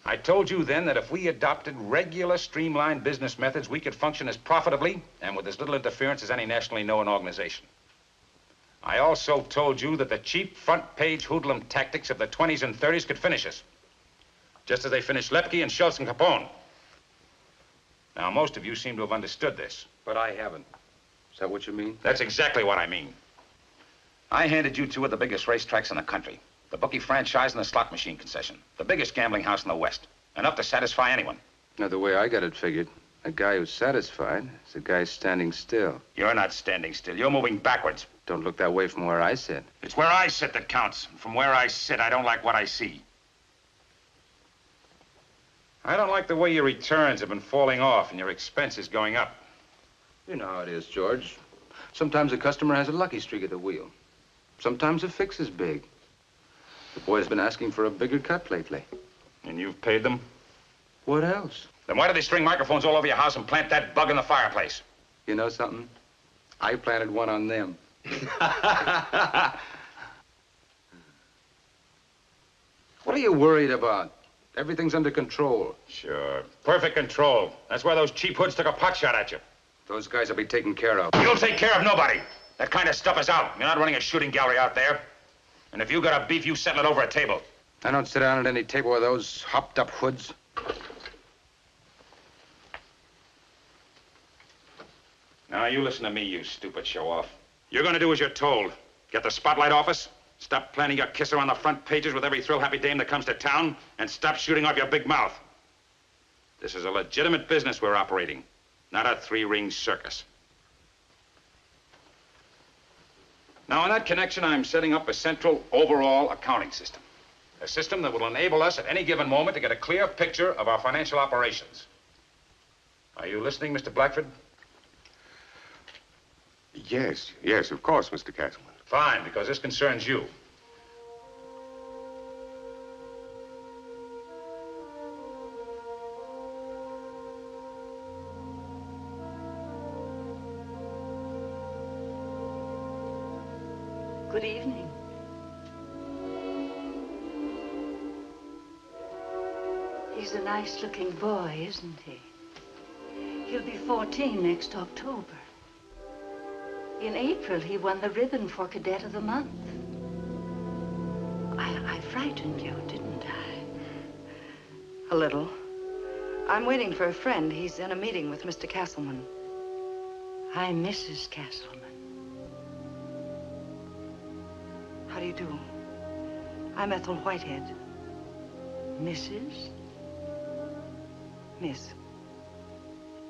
I told you then that if we adopted regular, streamlined business methods, we could function as profitably and with as little interference as any nationally known organization. I also told you that the cheap front-page hoodlum tactics of the 20s and 30s could finish us, just as they finished Lepke and Schultz and Capone. Now, most of you seem to have understood this. But I haven't. Is that what you mean? That's exactly what I mean. I handed you two of the biggest racetracks in the country. The bookie franchise and the slot machine concession. The biggest gambling house in the West. Enough to satisfy anyone. Now, the way I got it figured, a guy who's satisfied is a guy standing still. You're not standing still. You're moving backwards. Don't look that way from where I sit. It's where I sit that counts. And from where I sit, I don't like what I see. I don't like the way your returns have been falling off and your expenses going up. You know how it is, George. Sometimes a customer has a lucky streak at the wheel. Sometimes a fix is big. The boy's been asking for a bigger cut lately. And you've paid them? What else? Then why did they string microphones all over your house and plant that bug in the fireplace? You know something? I planted one on them. What are you worried about? Everything's under control. Sure. Perfect control. That's why those cheap hoods took a pot shot at you. Those guys will be taken care of. You'll take care of nobody. That kind of stuff is out. You're not running a shooting gallery out there. And if you got a beef, you settle it over a table. I don't sit down at any table with those hopped-up hoods. Now, you listen to me, you stupid show-off. You're gonna do as you're told. Get the Spotlight office, stop planning your kisser on the front pages with every thrill-happy dame that comes to town, and stop shooting off your big mouth. This is a legitimate business we're operating, not a three-ring circus. Now, in that connection, I'm setting up a central overall accounting system. A system that will enable us at any given moment to get a clear picture of our financial operations. Are you listening, Mr. Blackford? Yes, yes, of course, Mr. Castleman. Fine, because this concerns you. Good evening. He's a nice-looking boy, isn't he? He'll be 14 next October. In April, he won the ribbon for Cadet of the Month. I frightened you, didn't I? A little. I'm waiting for a friend. He's in a meeting with Mr. Castleman. I'm Mrs. Castleman. How do you do? I'm Ethel Whitehead. Mrs.? Miss.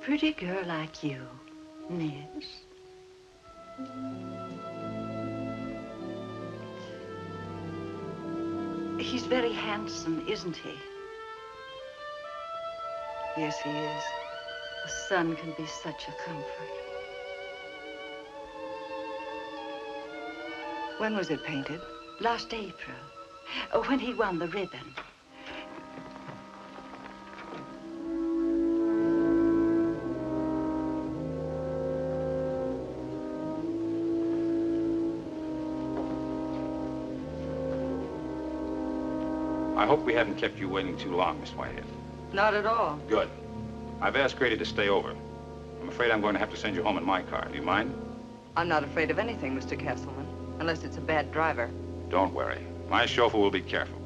Pretty girl like you, Miss. He's very handsome, isn't he? Yes, he is. A son can be such a comfort. When was it painted? Last April, when he won the ribbon. I hope we haven't kept you waiting too long, Miss Whitehead. Not at all. Good. I've asked Grady to stay over. I'm afraid I'm going to have to send you home in my car. Do you mind? I'm not afraid of anything, Mr. Castleman, unless it's a bad driver. Don't worry. My chauffeur will be careful.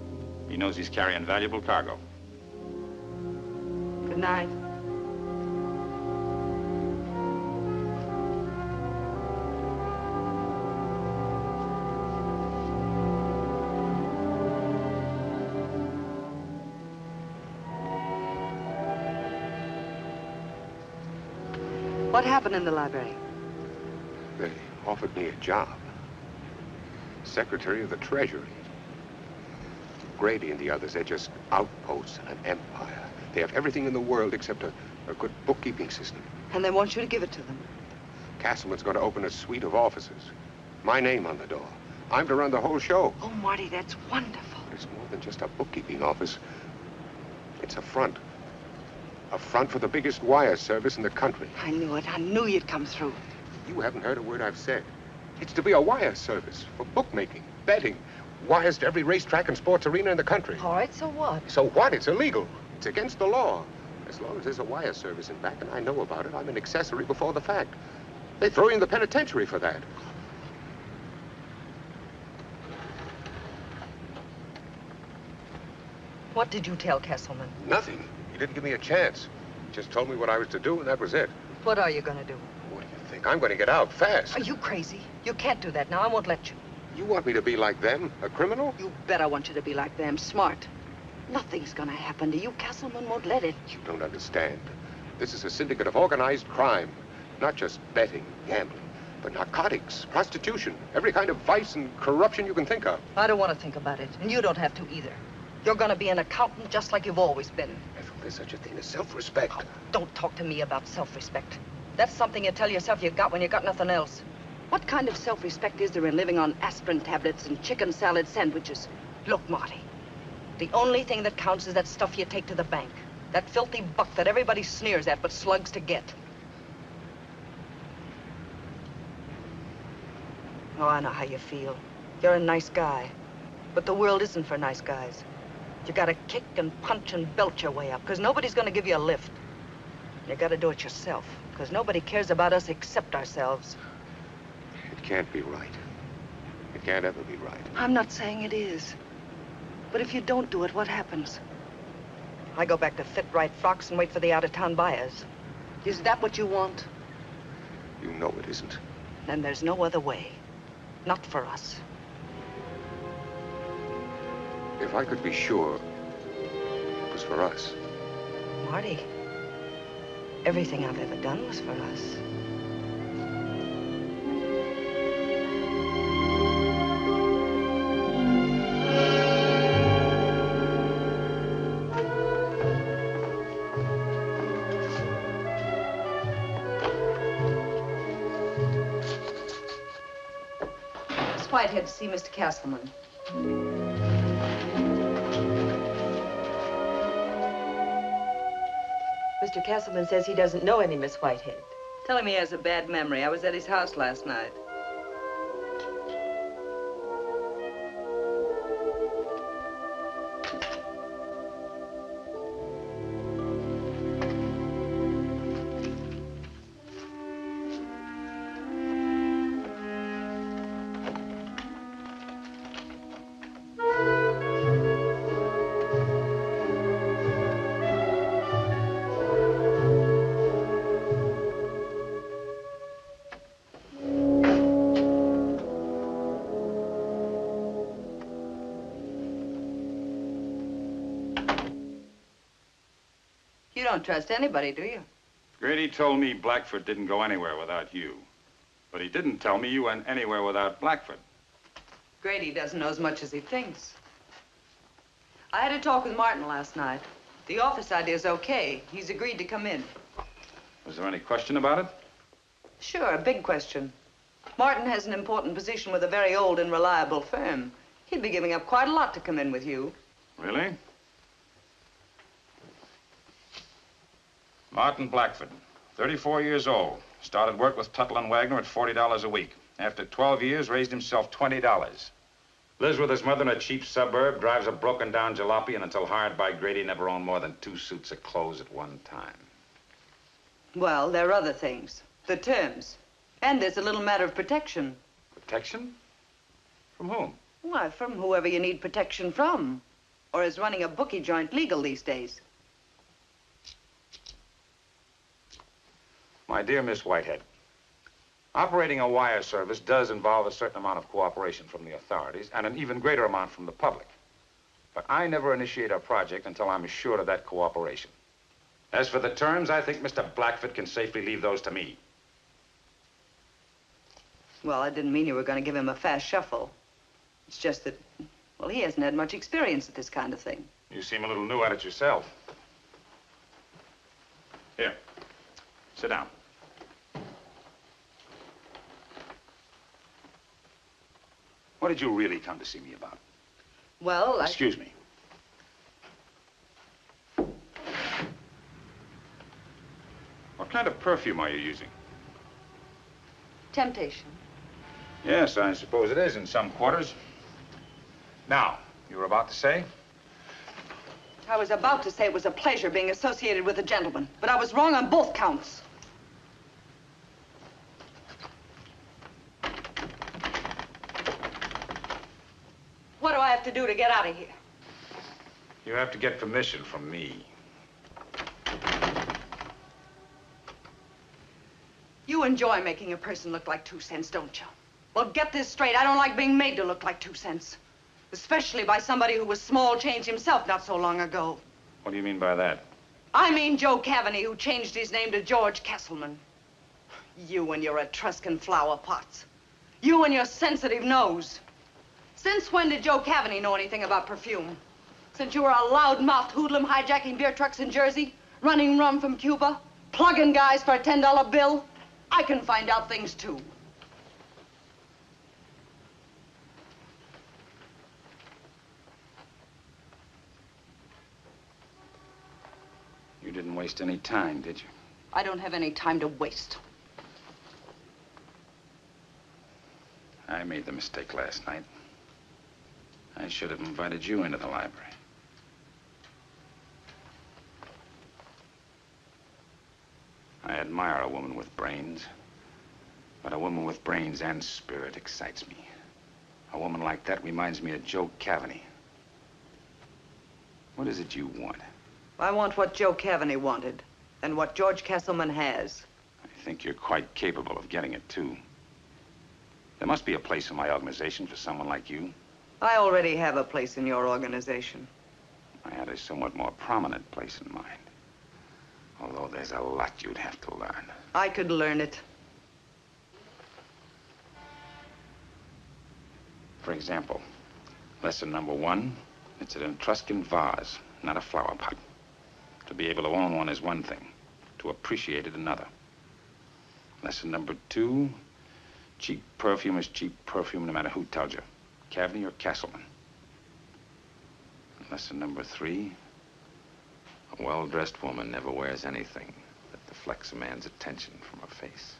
He knows he's carrying valuable cargo. Good night. What happened in the library? They offered me a job. Secretary of the Treasury. Grady and the others, they're just outposts in an empire. They have everything in the world except a good bookkeeping system. And they want you to give it to them. Castleman's going to open a suite of offices. My name on the door. I'm to run the whole show. Oh, Marty, that's wonderful. It's more than just a bookkeeping office. It's a front. A front for the biggest wire service in the country. I knew it. I knew you'd come through. You haven't heard a word I've said. It's to be a wire service for bookmaking, betting, wires to every racetrack and sports arena in the country. All right, so what? So what? It's illegal. It's against the law. As long as there's a wire service in back and I know about it, I'm an accessory before the fact. They throw you in the penitentiary for that. What did you tell Castleman? Nothing. He didn't give me a chance. He just told me what I was to do, and that was it. What are you going to do? What do you think? I'm going to get out fast. Are you crazy? You can't do that now. I won't let you. You want me to be like them? A criminal? You bet I want you to be like them. Smart. Nothing's going to happen to you. Castleman won't let it. You don't understand. This is a syndicate of organized crime. Not just betting, gambling, but narcotics, prostitution, every kind of vice and corruption you can think of. I don't want to think about it, and you don't have to either. You're going to be an accountant just like you've always been. There's such a thing as self-respect. Oh, don't talk to me about self-respect. That's something you tell yourself you got when you got nothing else. What kind of self-respect is there in living on aspirin tablets and chicken salad sandwiches? Look, Marty, the only thing that counts is that stuff you take to the bank. That filthy buck that everybody sneers at but slugs to get. Oh, I know how you feel. You're a nice guy. But the world isn't for nice guys. You gotta kick and punch and belt your way up, because nobody's gonna give you a lift. You gotta do it yourself, because nobody cares about us except ourselves. It can't be right. It can't ever be right. I'm not saying it is. But if you don't do it, what happens? I go back to fit right frocks and wait for the out-of-town buyers. Is that what you want? You know it isn't. Then there's no other way. Not for us. If I could be sure it was for us. Marty, everything I've ever done was for us. Miss Whitehead to see Mr. Castleman. Mr. Castleman says he doesn't know any Miss Whitehead. Tell him he has a bad memory. I was at his house last night. You don't trust anybody, do you? Grady told me Blackford didn't go anywhere without you. But he didn't tell me you went anywhere without Blackford. Grady doesn't know as much as he thinks. I had a talk with Martin last night. The office idea's okay. He's agreed to come in. Was there any question about it? Sure, a big question. Martin has an important position with a very old and reliable firm. He'd be giving up quite a lot to come in with you. Really? Martin Blackford, 34 years old. Started work with Tuttle and Wagner at $40 a week. After 12 years, raised himself $20. Lives with his mother in a cheap suburb, drives a broken-down jalopy, and until hired by Grady, never owned more than 2 suits of clothes at one time. Well, there are other things. The terms. And there's a little matter of protection. Protection? From whom? Why, from whoever you need protection from. Or is running a bookie joint legal these days? My dear Miss Whitehead, operating a wire service does involve a certain amount of cooperation from the authorities and an even greater amount from the public. But I never initiate a project until I'm assured of that cooperation. As for the terms, I think Mr. Blackford can safely leave those to me. Well, I didn't mean you were going to give him a fast shuffle. It's just that, well, he hasn't had much experience at this kind of thing. You seem a little new at it yourself. Here, sit down. What did you really come to see me about? Well, Excuse me. What kind of perfume are you using? Temptation. Yes, I suppose it is in some quarters. Now, you were about to say? I was about to say it was a pleasure being associated with a gentleman, but I was wrong on both counts. What do I have to do to get out of here? You have to get permission from me. You enjoy making a person look like 2 cents, don't you? Well, get this straight. I don't like being made to look like 2 cents. Especially by somebody who was small change himself not so long ago. What do you mean by that? I mean Joe Cavaney, who changed his name to George Kesselman. You and your Etruscan flower pots. You and your sensitive nose. Since when did Joe Cavaney know anything about perfume? Since you were a loud-mouthed hoodlum hijacking beer trucks in Jersey, running rum from Cuba, plugging guys for a $10 bill? I can find out things, too. You didn't waste any time, did you? I don't have any time to waste. I made the mistake last night. I should have invited you into the library. I admire a woman with brains, but a woman with brains and spirit excites me. A woman like that reminds me of Joe Cavaney. What is it you want? I want what Joe Cavaney wanted, and what George Kesselman has. I think you're quite capable of getting it, too. There must be a place in my organization for someone like you. I already have a place in your organization. I had a somewhat more prominent place in mind. Although there's a lot you'd have to learn. I could learn it. For example, lesson number 1, it's an Etruscan vase, not a flower pot. To be able to own one is one thing. To appreciate it, another. Lesson number 2, cheap perfume is cheap perfume no matter who tells you. Cavaney or Castleman. Lesson number 3, a well-dressed woman never wears anything that deflects a man's attention from her face.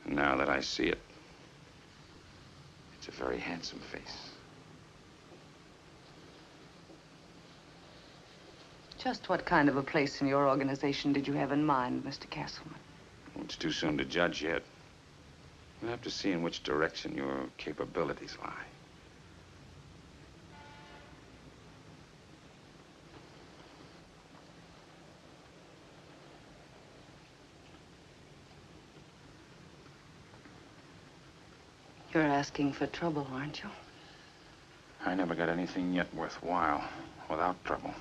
And now that I see it, it's a very handsome face. Just what kind of a place in your organization did you have in mind, Mr. Castleman? It's too soon to judge yet. We'll have to see in which direction your capabilities lie. You're asking for trouble, aren't you? I never got anything yet worthwhile without trouble.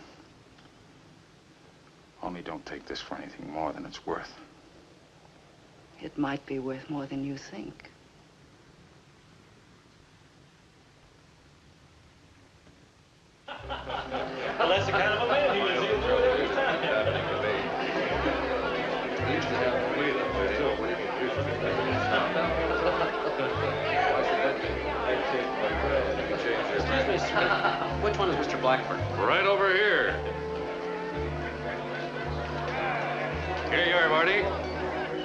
Only don't take this for anything more than it's worth. It might be worth more than you think. Which one is Mr. Blackford? Right over here. Here you are, Marty.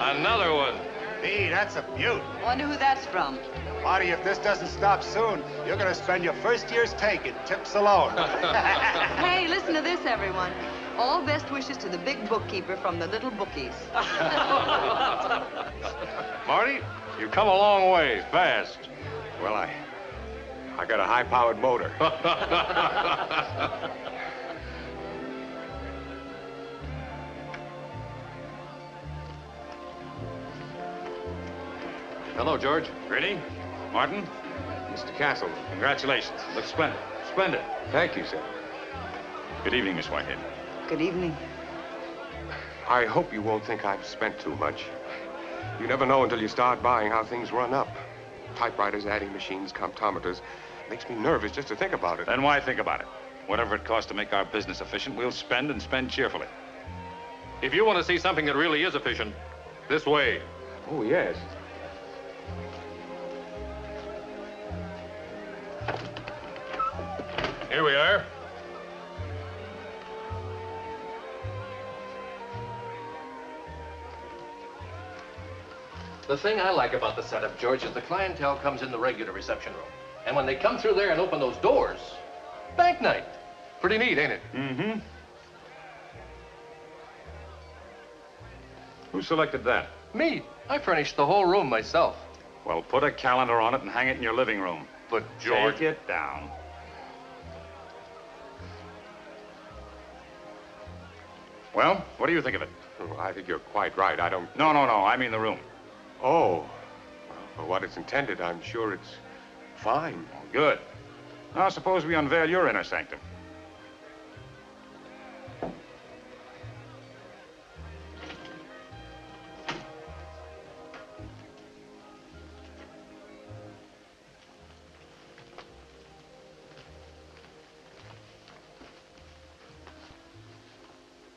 Another one. Hey, that's a beaut. Wonder who that's from. Marty, if this doesn't stop soon, you're gonna spend your first year's take in tips alone. Hey, listen to this, everyone. All best wishes to the big bookkeeper from the little bookies. Marty, you've come a long way, fast. Well, I got a high-powered motor. Hello, George. Ready? Martin? Mr. Castle. Congratulations. Looks splendid. Splendid. Thank you, sir. Good evening, Miss Whitehead. Good evening. I hope you won't think I've spent too much. You never know until you start buying how things run up. Typewriters, adding machines, comptometers. Makes me nervous just to think about it. Then why think about it? Whatever it costs to make our business efficient, we'll spend and spend cheerfully. If you want to see something that really is efficient, this way. Oh, yes. Here we are. The thing I like about the setup, George, is the clientele comes in the regular reception room. And when they come through there and open those doors, bank night. Pretty neat, ain't it? Mm-hmm. Who selected that? Me. I furnished the whole room myself. Well, put a calendar on it and hang it in your living room. But, George... Take it down. Well, what do you think of it? Oh, I think you're quite right. I don't... No, I mean the room. Oh. Well, for what it's intended, I'm sure it's fine. Good. Now, suppose we unveil your inner sanctum.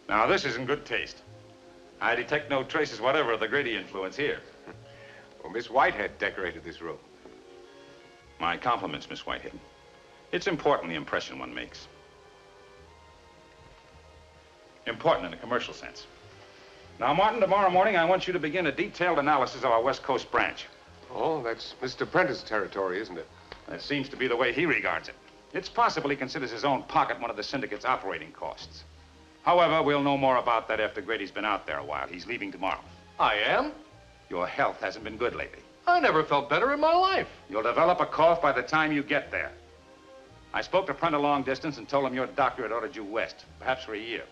Now, this is in good taste. I detect no traces whatever of the Grady influence here. Well, Miss Whitehead decorated this room. My compliments, Miss Whitehead. It's important, the impression one makes. Important in a commercial sense. Now, Martin, tomorrow morning, I want you to begin a detailed analysis of our West Coast branch. Oh, that's Mr. Prentice's territory, isn't it? That seems to be the way he regards it. It's possible he considers his own pocket one of the syndicate's operating costs. However, we'll know more about that after Grady's been out there a while. He's leaving tomorrow. I am? Your health hasn't been good lately. I never felt better in my life. You'll develop a cough by the time you get there. I spoke to Prent a long distance and told him your doctor had ordered you west, perhaps for a year.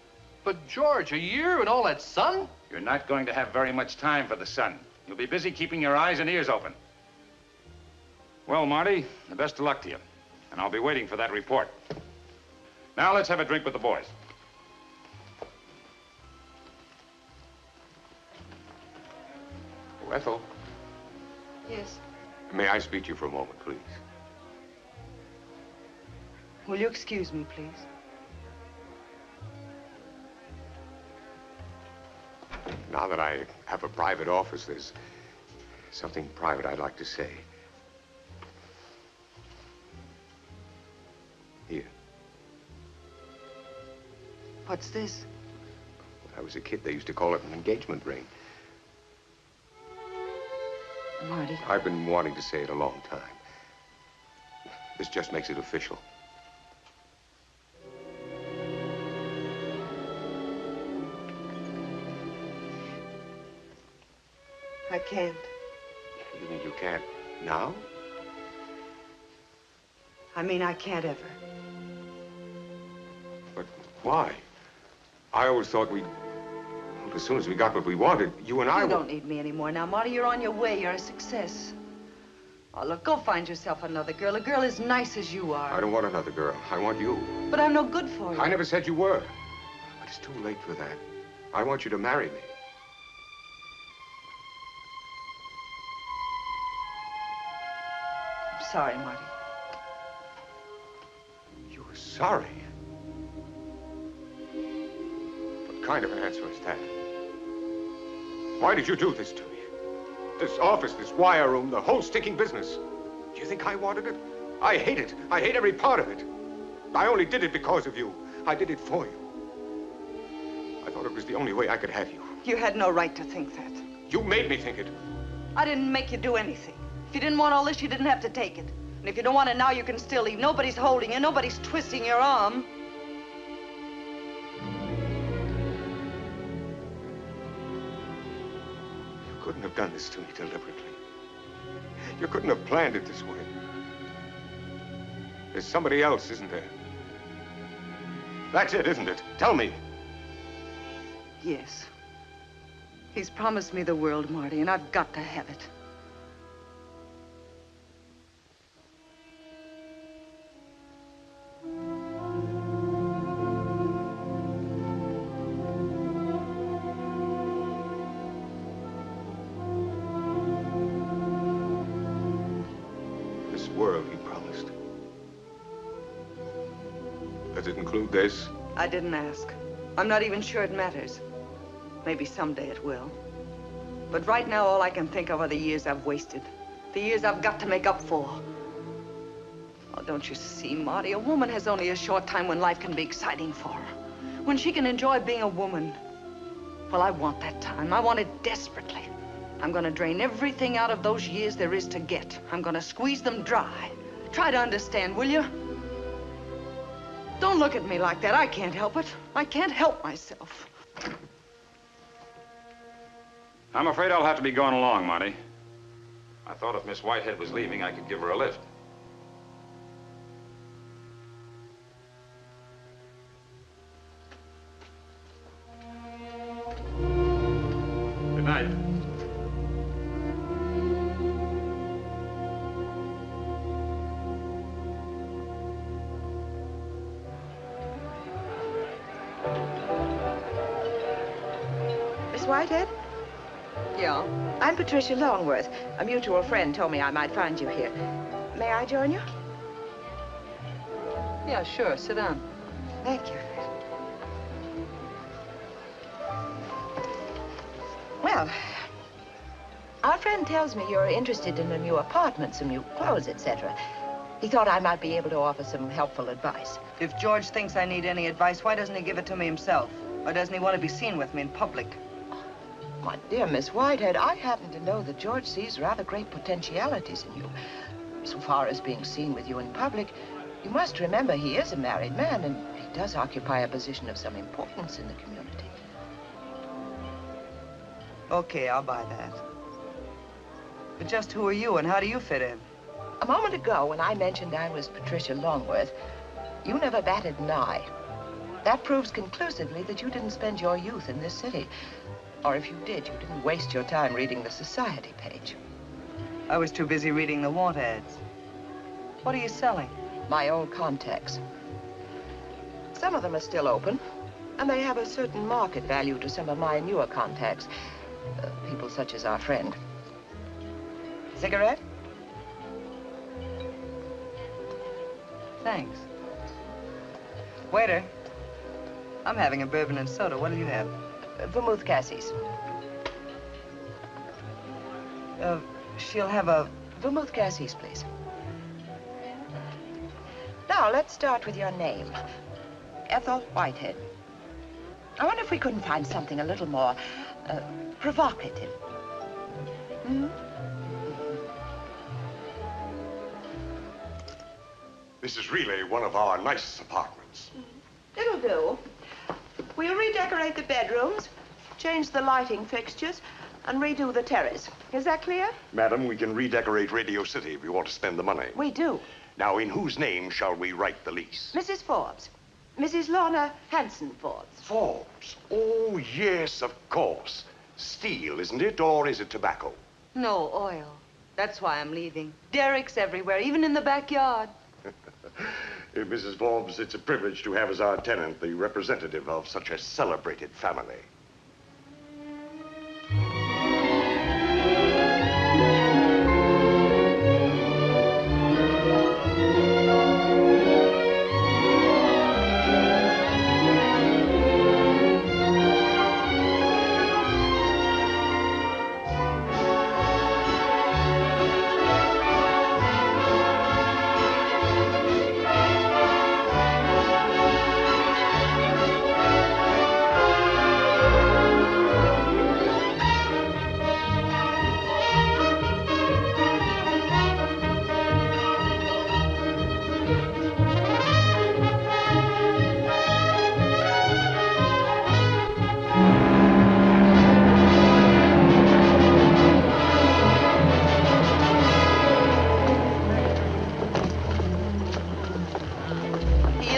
But, George, a year and all that sun? You're not going to have very much time for the sun. You'll be busy keeping your eyes and ears open. Well, Marty, the best of luck to you. And I'll be waiting for that report. Now, let's have a drink with the boys. Oh, Ethel. Yes. May I speak to you for a moment, please? Will you excuse me, please? Now that I have a private office, there's something private I'd like to say. Here. What's this? When I was a kid, they used to call it an engagement ring. Marty. I've been wanting to say it a long time. This just makes it official. I can't. You mean you can't now? I mean, I can't ever. But why? I always thought we'd... Well, as soon as we got what we wanted, you and I You were... don't need me anymore now, Marty. You're on your way. You're a success. Oh, look, go find yourself another girl. A girl as nice as you are. I don't want another girl. I want you. But I'm no good for you. I never said you were. But it's too late for that. I want you to marry me. I'm sorry, Marty. You're sorry? What kind of an answer is that? Why did you do this to me? This office, this wire room, the whole stinking business. Do you think I wanted it? I hate it. I hate every part of it. I only did it because of you. I did it for you. I thought it was the only way I could have you. You had no right to think that. You made me think it. I didn't make you do anything. If you didn't want all this, you didn't have to take it. And if you don't want it now, you can still leave. Nobody's holding you. Nobody's twisting your arm. You couldn't have done this to me deliberately. You couldn't have planned it this way. There's somebody else, isn't there? That's it, isn't it? Tell me. Yes. He's promised me the world, Marty, and I've got to have it. This world he promised. Does it include this? I didn't ask. I'm not even sure it matters. Maybe someday it will. But right now, all I can think of are the years I've wasted. The years I've got to make up for. Oh, don't you see, Marty? A woman has only a short time when life can be exciting for her. When she can enjoy being a woman. Well, I want that time. I want it desperately. I'm gonna drain everything out of those years there is to get. I'm gonna squeeze them dry. Try to understand, will you? Don't look at me like that. I can't help it. I can't help myself. I'm afraid I'll have to be going along, Monty. I thought if Miss Whitehead was leaving, I could give her a lift. Good night. Miss Whitehead? Yeah? I'm Patricia Longworth. A mutual friend told me I might find you here. May I join you? Yeah, sure. Sit down. Thank you. Well, our friend tells me you're interested in a new apartment, some new clothes, etc. He thought I might be able to offer some helpful advice. If George thinks I need any advice, why doesn't he give it to me himself? Or doesn't he want to be seen with me in public? My dear Miss Whitehead, I happen to know that George sees rather great potentialities in you. So far as being seen with you in public, you must remember he is a married man, and he does occupy a position of some importance in the community. Okay, I'll buy that. But just who are you, and how do you fit in? A moment ago, when I mentioned I was Patricia Longworth, you never batted an eye. That proves conclusively that you didn't spend your youth in this city. Or if you did, you didn't waste your time reading the society page. I was too busy reading the want ads. What are you selling? My old contacts. Some of them are still open, and they have a certain market value to some of my newer contacts. People such as our friend. Cigarette? Thanks. Waiter, I'm having a bourbon and soda. What do you have? Vermouth Cassies. She'll have a... Vermouth Cassies, please. Now, let's start with your name. Ethel Whitehead. I wonder if we couldn't find something a little more provocative. Hmm? This is really one of our nicest apartments. It'll do. We'll redecorate the bedrooms, change the lighting fixtures, and redo the terrace. Is that clear? Madam, we can redecorate Radio City if you want to spend the money. We do. Now, in whose name shall we write the lease? Mrs. Forbes. Mrs. Lorna Hanson Forbes. Forbes? Oh, yes, of course. Steel, isn't it? Or is it tobacco? No, oil. That's why I'm leaving. Derricks everywhere, even in the backyard. Mrs. Forbes, it's a privilege to have as our tenant the representative of such a celebrated family.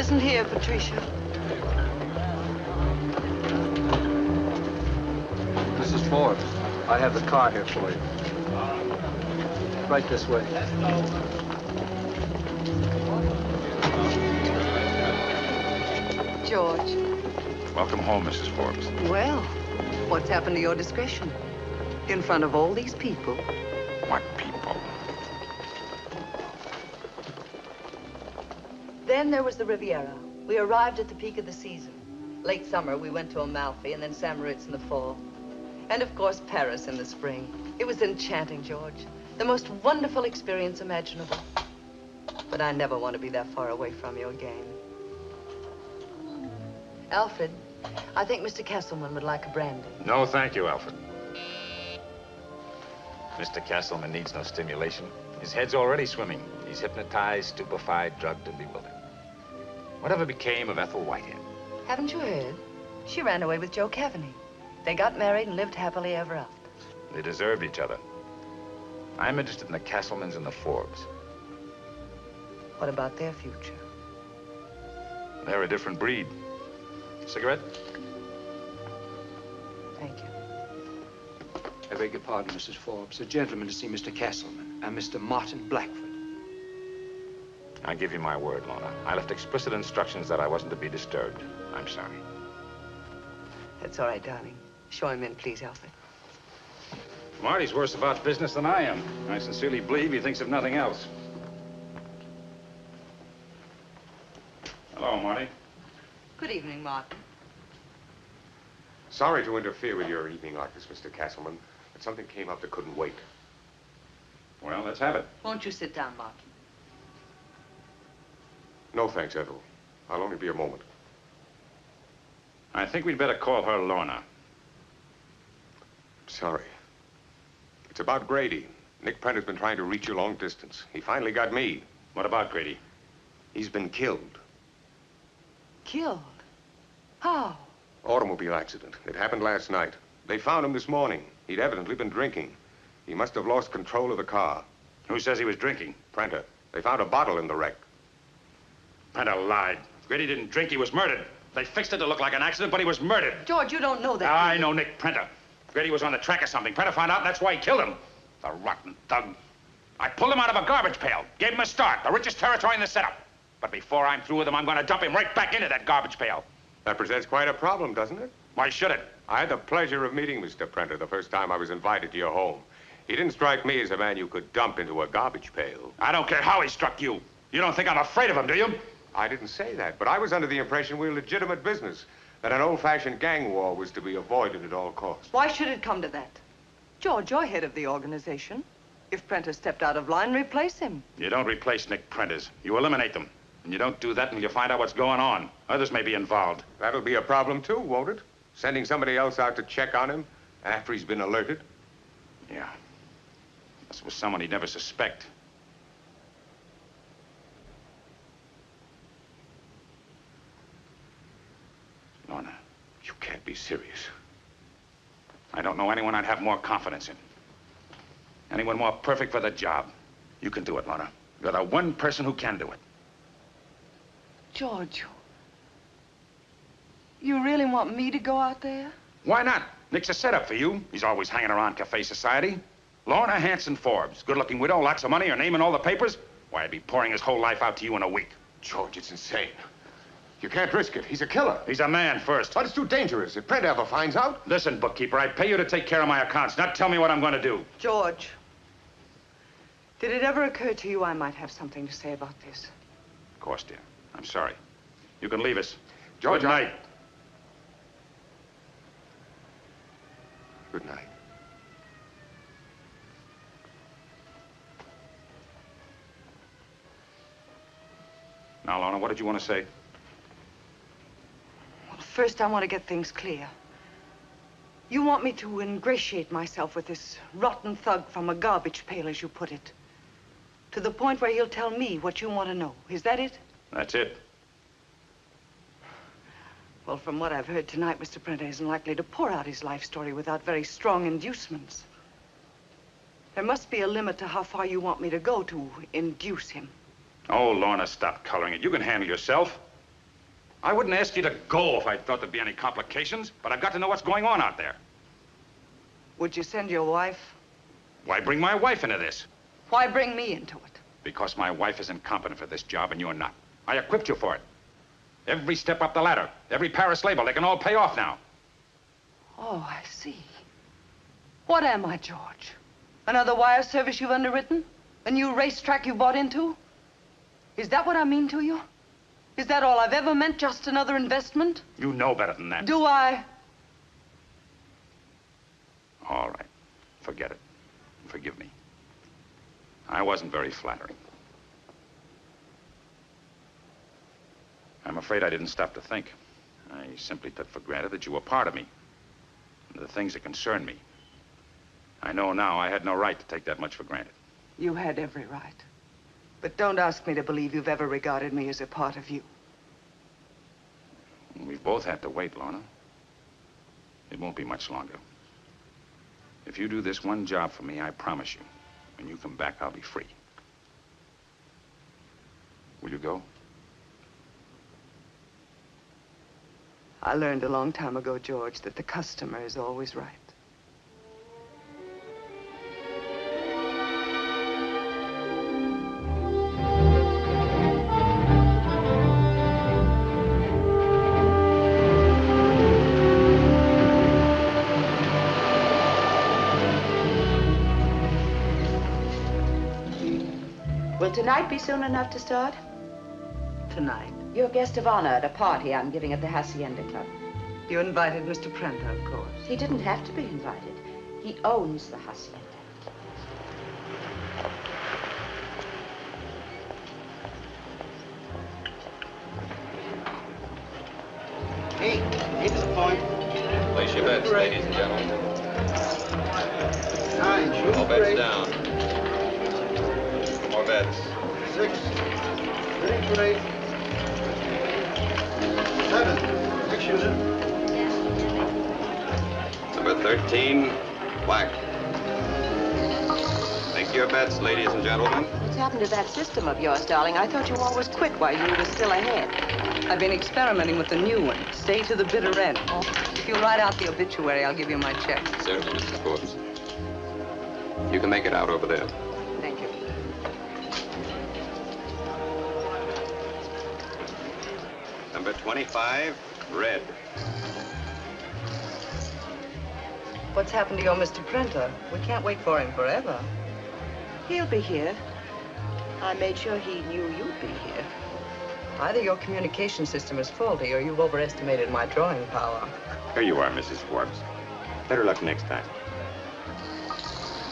isn't here, Patricia. Mrs. Forbes, I have the car here for you. Right this way. George. Welcome home, Mrs. Forbes. Well, what's happened to your discretion? In front of all these people. What people? Then there was the Riviera. We arrived at the peak of the season. Late summer, we went to Amalfi and then St. Moritz in the fall. And of course, Paris in the spring. It was enchanting, George. The most wonderful experience imaginable. But I never want to be that far away from you again. Alfred, I think Mr. Kesselman would like a brandy. No, thank you, Alfred. Mr. Kesselman needs no stimulation. His head's already swimming. He's hypnotized, stupefied, drugged, and bewildered. Whatever became of Ethel Whitehead? Haven't you heard? She ran away with Joe Keaveney. They got married and lived happily ever after. They deserved each other. I'm interested in the Kesselmans and the Forbes. What about their future? They're a different breed. Cigarette? Thank you. I beg your pardon, Mrs. Forbes. A gentleman to see Mr. Kesselman and Mr. Martin Blackford. I give you my word, Lorna. I left explicit instructions that I wasn't to be disturbed. I'm sorry. That's all right, darling. Show him in, please, Alfred. Marty's worse about business than I am. I sincerely believe he thinks of nothing else. Hello, Marty. Good evening, Martin. Sorry to interfere with your evening like this, Mr. Castleman, but something came up that couldn't wait. Well, let's have it. Won't you sit down, Martin? No, thanks, Ethel. I'll only be a moment. I think we'd better call her Lorna. Sorry. It's about Grady. Nick Prender's been trying to reach you long distance. He finally got me. What about Grady? He's been killed. Killed? How? Automobile accident. It happened last night. They found him this morning. He'd evidently been drinking. He must have lost control of the car. Who says he was drinking? Prenter. They found a bottle in the wreck. Prenter lied. Grady didn't drink, he was murdered. They fixed it to look like an accident, but he was murdered. George, you don't know that. I know Nick Prenter. Grady was on the track of something. Prenter found out, and that's why he killed him. The rotten thug. I pulled him out of a garbage pail, gave him a start, the richest territory in the setup. But before I'm through with him, I'm going to dump him right back into that garbage pail. That presents quite a problem, doesn't it? Why should it? I had the pleasure of meeting Mr. Prenter the first time I was invited to your home. He didn't strike me as a man you could dump into a garbage pail. I don't care how he struck you. You don't think I'm afraid of him, do you? I didn't say that, but I was under the impression we were legitimate business, that an old-fashioned gang war was to be avoided at all costs. Why should it come to that? George, you're head of the organization. If Prenter stepped out of line, replace him. You don't replace Nick Prenters. You eliminate them. And you don't do that until you find out what's going on. Others may be involved. That'll be a problem, too, won't it? Sending somebody else out to check on him after he's been alerted? Yeah. This was someone he'd never suspect. Lorna. You can't be serious. I don't know anyone I'd have more confidence in. Anyone more perfect for the job. You can do it, Lorna. You're the one person who can do it. George, you really want me to go out there? Why not? Nick's a setup for you. He's always hanging around Cafe Society. Lorna Hanson Forbes, good-looking widow, lots of money, her name in all the papers. Why, he'd be pouring his whole life out to you in a week. George, it's insane. You can't risk it. He's a killer. He's a man first. But it's too dangerous. If Prenter ever finds out... Listen, bookkeeper, I pay you to take care of my accounts, not tell me what I'm going to do. George, did it ever occur to you I might have something to say about this? Of course, dear. I'm sorry. You can leave us. George, good night. Good night. Now, Lorna, what did you want to say? Well, first I want to get things clear. You want me to ingratiate myself with this rotten thug from a garbage pail, as you put it. To the point where he'll tell me what you want to know. Is that it? That's it. Well, from what I've heard tonight, Mr. Prenter isn't likely to pour out his life story without very strong inducements. There must be a limit to how far you want me to go to induce him. Oh, Lorna, stop coloring it. You can handle yourself. I wouldn't ask you to go if I thought there'd be any complications, but I've got to know what's going on out there. Would you send your wife? Why bring my wife into this? Why bring me into it? Because my wife is incompetent for this job and you're not. I equipped you for it. Every step up the ladder, every Paris label, they can all pay off now. Oh, I see. What am I, George? Another wire service you've underwritten? A new racetrack you bought into? Is that what I mean to you? Is that all I've ever meant, just another investment? You know better than that. Do I? All right. Forget it. Forgive me. I wasn't very flattering. I'm afraid I didn't stop to think. I simply took for granted that you were part of me, and the things that concern me. I know now I had no right to take that much for granted. You had every right. But don't ask me to believe you've ever regarded me as a part of you. We both had to wait, Lorna. It won't be much longer. If you do this one job for me, I promise you, when you come back, I'll be free. Will you go? I learned a long time ago, George, that the customer is always right. Will tonight be soon enough to start? Tonight? You're guest of honor at a party I'm giving at the Hacienda Club. You invited Mr. Prenter, of course. He didn't have to be invited. He owns the Hacienda. Hey, here's the point. Place your bets, ladies and gentlemen. 9, shoot All bets down. More bets. 6, 3 for 8. 7, next shooter. Number 13, black. Make your bets, ladies and gentlemen. What's happened to that system of yours, darling? I thought you always quit while you were still ahead. I've been experimenting with a new one. Stay to the bitter end. If you write out the obituary, I'll give you my check. Certainly, Mrs. Forbes. You can make it out over there. Thank you. Number 25, red. What's happened to your Mr. Prenter? We can't wait for him forever. He'll be here. I made sure he knew you'd be here. Either your communication system is faulty or you've overestimated my drawing power. Here you are, Mrs. Forbes. Better luck next time.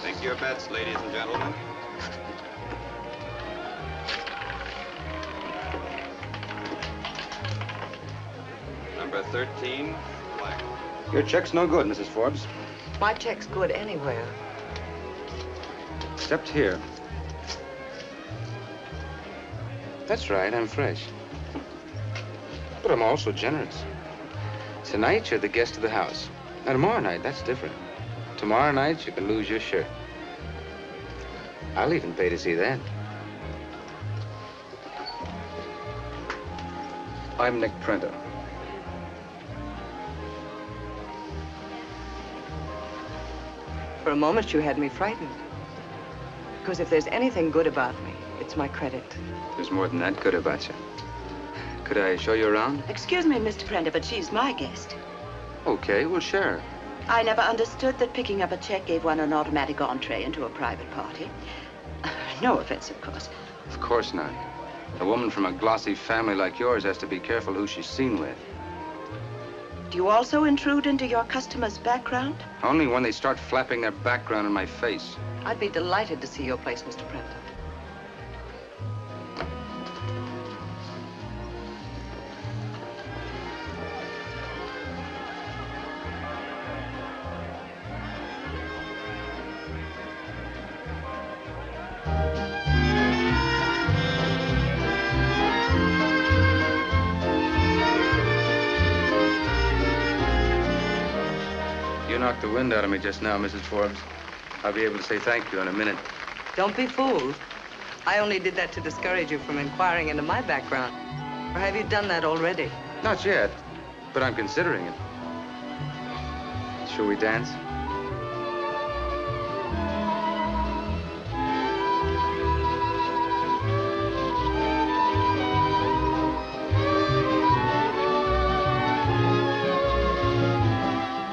Make your bets, ladies and gentlemen. Number 13, black. Your check's no good, Mrs. Forbes. My check's good anywhere. Except here. That's right, I'm fresh. But I'm also generous. Tonight, you're the guest of the house. Now, tomorrow night, that's different. Tomorrow night, you can lose your shirt. I'll even pay to see that. I'm Nick Prenter. For a moment, you had me frightened. Because if there's anything good about me, it's my credit. There's more than that good about you. Could I show you around? Excuse me, Mr. Prenter, but she's my guest. Okay, we'll share. I never understood that picking up a check gave one an automatic entree into a private party. No offense, of course. Of course not. A woman from a glossy family like yours has to be careful who she's seen with. Do you also intrude into your customer's background? Only when they start flapping their background in my face. I'd be delighted to see your place, Mr. Prenter. You knocked the wind out of me just now, Mrs. Forbes. I'll be able to say thank you in a minute. Don't be fooled. I only did that to discourage you from inquiring into my background. Or have you done that already? Not yet, but I'm considering it. Shall we dance?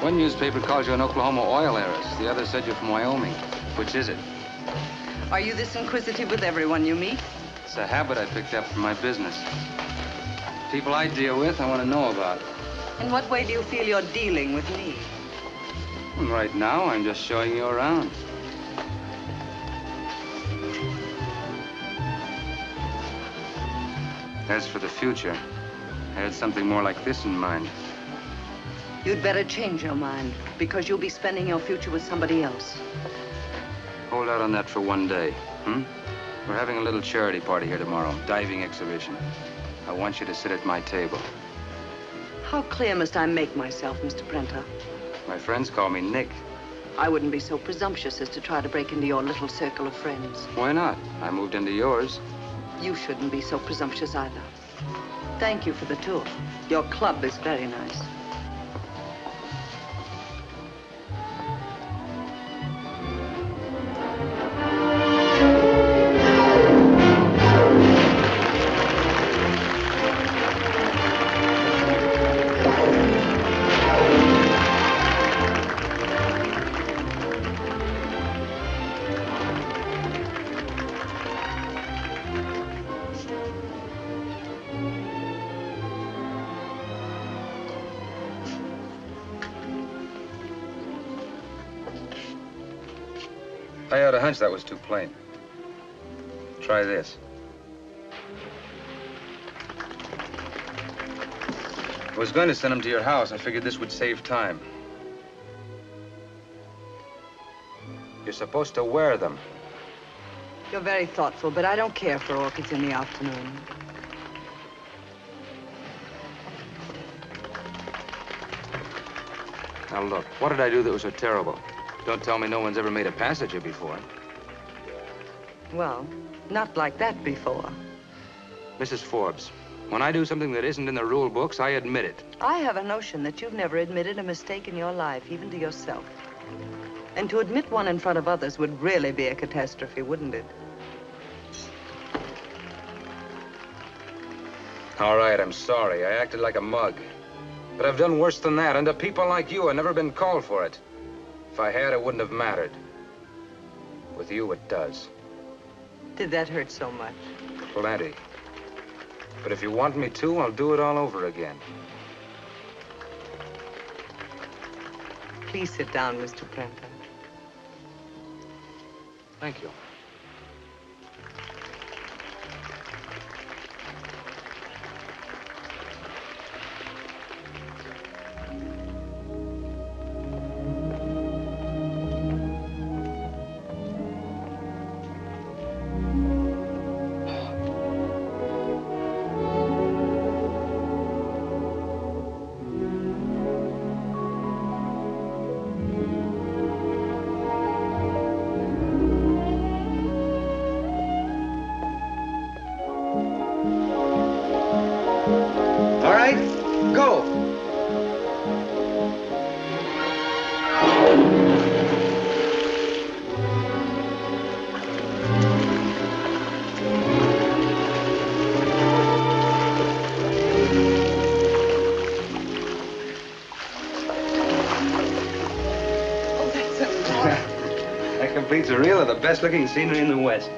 One newspaper calls you an Oklahoma oil heiress. The other said you're from Wyoming. Which is it? Are you this inquisitive with everyone you meet? It's a habit I picked up from my business. People I deal with, I want to know about. In what way do you feel you're dealing with me? And right now, I'm just showing you around. As for the future, I had something more like this in mind. You'd better change your mind, because you'll be spending your future with somebody else. Hold out on that for one day, hmm? We're having a little charity party here tomorrow, diving exhibition. I want you to sit at my table. How clear must I make myself, Mr. Prenter? My friends call me Nick. I wouldn't be so presumptuous as to try to break into your little circle of friends. Why not? I moved into yours. You shouldn't be so presumptuous either. Thank you for the tour. Your club is very nice. I had a hunch that was too plain. Try this. I was going to send them to your house. I figured this would save time. You're supposed to wear them. You're very thoughtful, but I don't care for orchids in the afternoon. Now look, what did I do that was so terrible? Don't tell me no one's ever made a passage here before. Well, not like that before. Mrs. Forbes, when I do something that isn't in the rule books, I admit it. I have a notion that you've never admitted a mistake in your life, even to yourself. And to admit one in front of others would really be a catastrophe, wouldn't it? All right, I'm sorry. I acted like a mug. But I've done worse than that, and to people like you, I've never been called for it. If I had, it wouldn't have mattered. With you, it does. Did that hurt so much? Plenty. But if you want me to, I'll do it all over again. Please sit down, Mr. Prenter. Thank you. Completes a reel of the best-looking scenery in the West.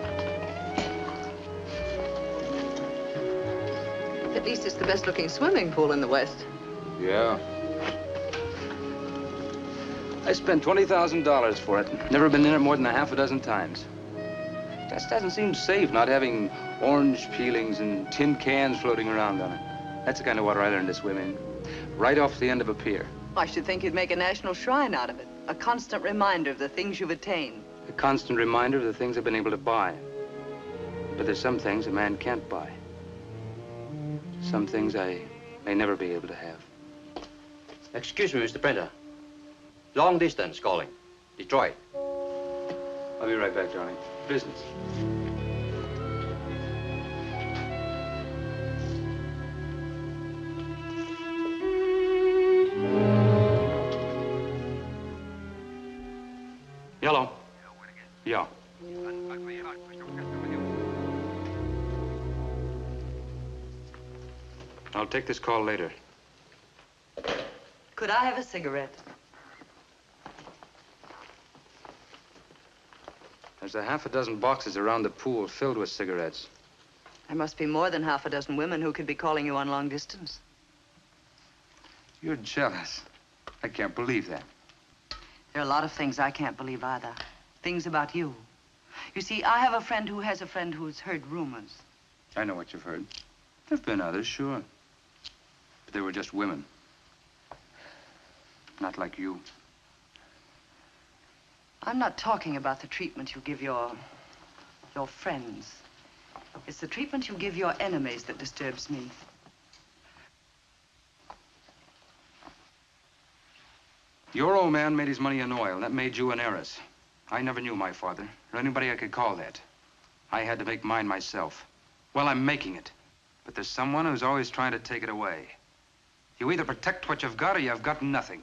At least it's the best-looking swimming pool in the West. Yeah. I spent $20,000 for it. Never been in it more than a half a dozen times. Just doesn't seem safe not having orange peelings and tin cans floating around on it. That's the kind of water I learned to swim in. Right off the end of a pier. I should think you'd make a national shrine out of it. A constant reminder of the things you've attained. A constant reminder of the things I've been able to buy. But there's some things a man can't buy. Some things I may never be able to have. Excuse me, Mr. Prenter. Long distance calling. Detroit. I'll be right back, darling. Business. Hello? Yeah. I'll take this call later. Could I have a cigarette? There's a half a dozen boxes around the pool filled with cigarettes. There must be more than half a dozen women who could be calling you on long distance. You're jealous. I can't believe that. There are a lot of things I can't believe either. Things about you. You see, I have a friend who has a friend who's heard rumors. I know what you've heard. There've been others, sure. But they were just women. Not like you. I'm not talking about the treatment you give your friends. It's the treatment you give your enemies that disturbs me. Your old man made his money in oil, and that made you an heiress. I never knew my father, or anybody I could call that. I had to make mine myself. Well, I'm making it. But there's someone who's always trying to take it away. You either protect what you've got, or you've got nothing.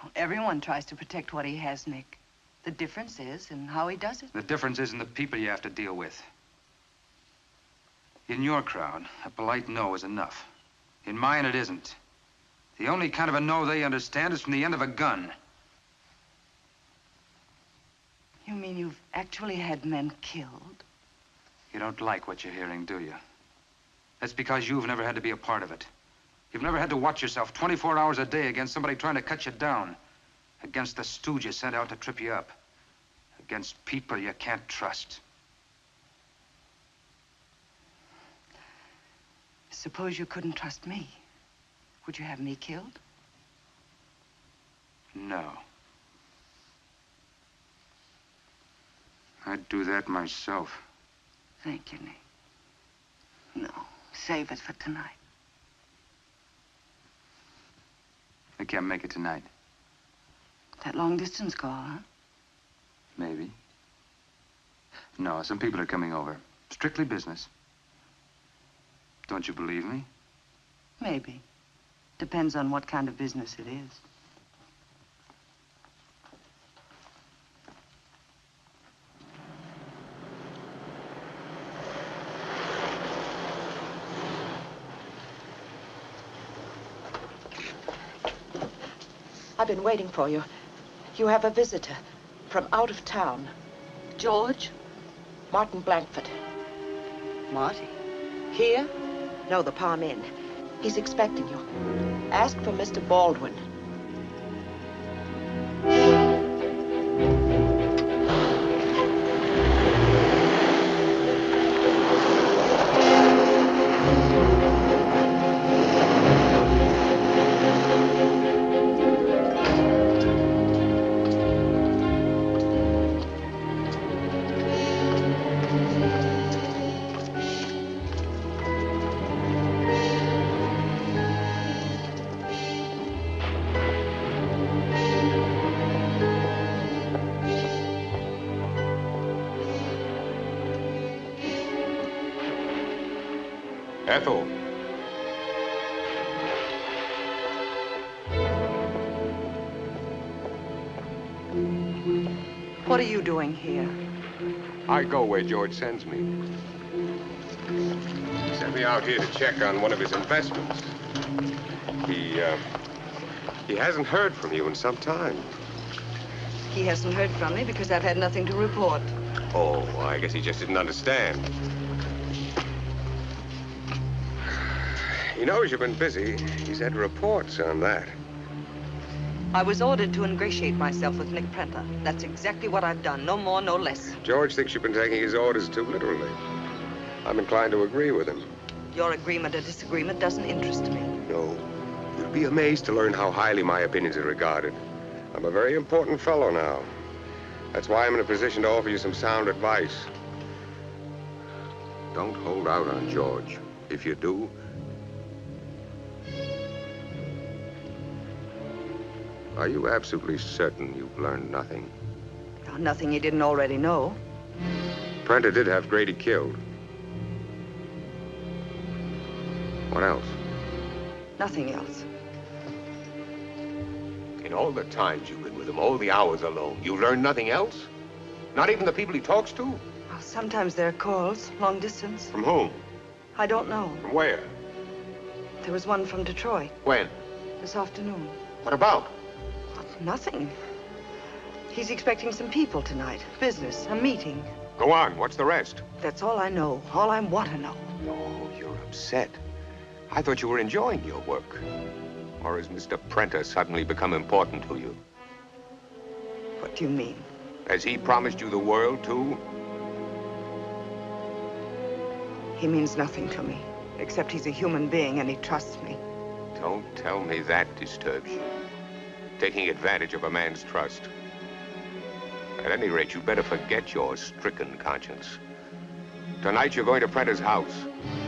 Well, everyone tries to protect what he has, Nick. The difference is in how he does it. The difference is in the people you have to deal with. In your crowd, a polite no is enough. In mine, it isn't. The only kind of a no they understand is from the end of a gun. You mean you've actually had men killed? You don't like what you're hearing, do you? That's because you've never had to be a part of it. You've never had to watch yourself 24 hours a day against somebody trying to cut you down. Against the stooge you sent out to trip you up. Against people you can't trust. Suppose you couldn't trust me. Would you have me killed? No. I'd do that myself. Thank you, Nick. No, save it for tonight. I can't make it tonight. That long-distance call, huh? Maybe. No, some people are coming over. Strictly business. Don't you believe me? Maybe. Depends on what kind of business it is. I've been waiting for you. You have a visitor from out of town. George? Martin Blankford. Marty? Here? No, the Palm Inn. He's expecting you. Ask for Mr. Baldwin. Ethel. What are you doing here? I go where George sends me. He sent me out here to check on one of his investments. He hasn't heard from you in some time. He hasn't heard from me because I've had nothing to report. Oh, I guess he just didn't understand. He knows you've been busy. He's had reports on that. I was ordered to ingratiate myself with Nick Prenter. That's exactly what I've done. No more, no less. George thinks you've been taking his orders too literally. I'm inclined to agree with him. Your agreement or disagreement doesn't interest me. No. You'd be amazed to learn how highly my opinions are regarded. I'm a very important fellow now. That's why I'm in a position to offer you some sound advice. Don't hold out on George. If you do, are you absolutely certain you've learned nothing? Oh, nothing he didn't already know. Prenter did have Grady killed. What else? Nothing else. In all the times you've been with him, all the hours alone, you've learned nothing else? Not even the people he talks to? Well, sometimes there are calls, long distance. From whom? I don't know. From where? There was one from Detroit When? this afternoon. What about? Nothing. He's expecting some people tonight. Business, a meeting. Go on. What's the rest? That's all I know. All I want to know. Oh, you're upset. I thought you were enjoying your work. Or has Mr. Prentice suddenly become important to you? What do you mean? Has he promised you the world, too? He means nothing to me, except he's a human being and he trusts me. Don't tell me that disturbs you. Taking advantage of a man's trust. At any rate, you'd better forget your stricken conscience. Tonight, you're going to Prentice's house.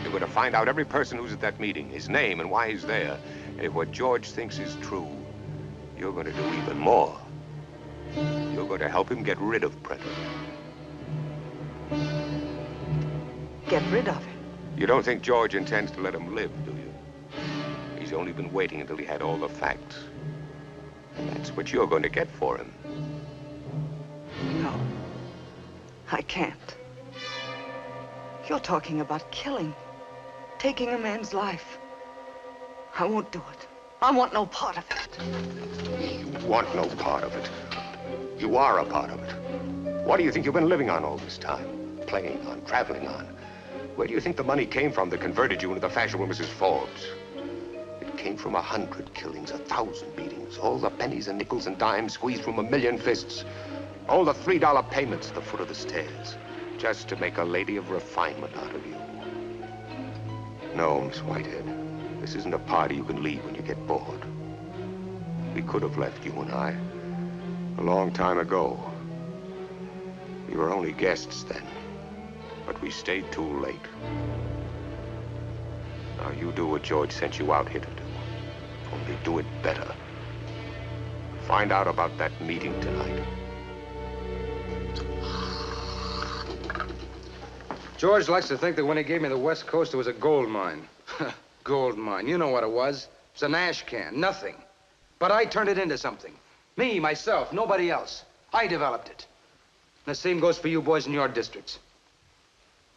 You're going to find out every person who's at that meeting, his name and why he's there. And if what George thinks is true, you're going to do even more. You're going to help him get rid of Prentice. Get rid of him? You don't think George intends to let him live, do you? He's only been waiting until he had all the facts. And that's what you're going to get for him. No. I can't. You're talking about killing. Taking a man's life. I won't do it. I want no part of it. You want no part of it. You are a part of it. What do you think you've been living on all this time? Playing on, traveling on? Where do you think the money came from that converted you into the fashionable Mrs. Forbes? It came from 100 killings, 1,000 beatings, all the pennies and nickels and dimes squeezed from 1,000,000 fists, all the $3 payments at the foot of the stairs, just to make a lady of refinement out of you. No, Miss Whitehead, this isn't a party you can leave when you get bored. We could have left, you and I, a long time ago. We were only guests then, but we stayed too late. Now you do what George sent you out here to do. Only do it better. Find out about that meeting tonight. George likes to think that when he gave me the West Coast, it was a gold mine. Gold mine. You know what it was. It's an ash can. Nothing. But I turned it into something. Me, myself, nobody else. I developed it. And the same goes for you boys in your districts.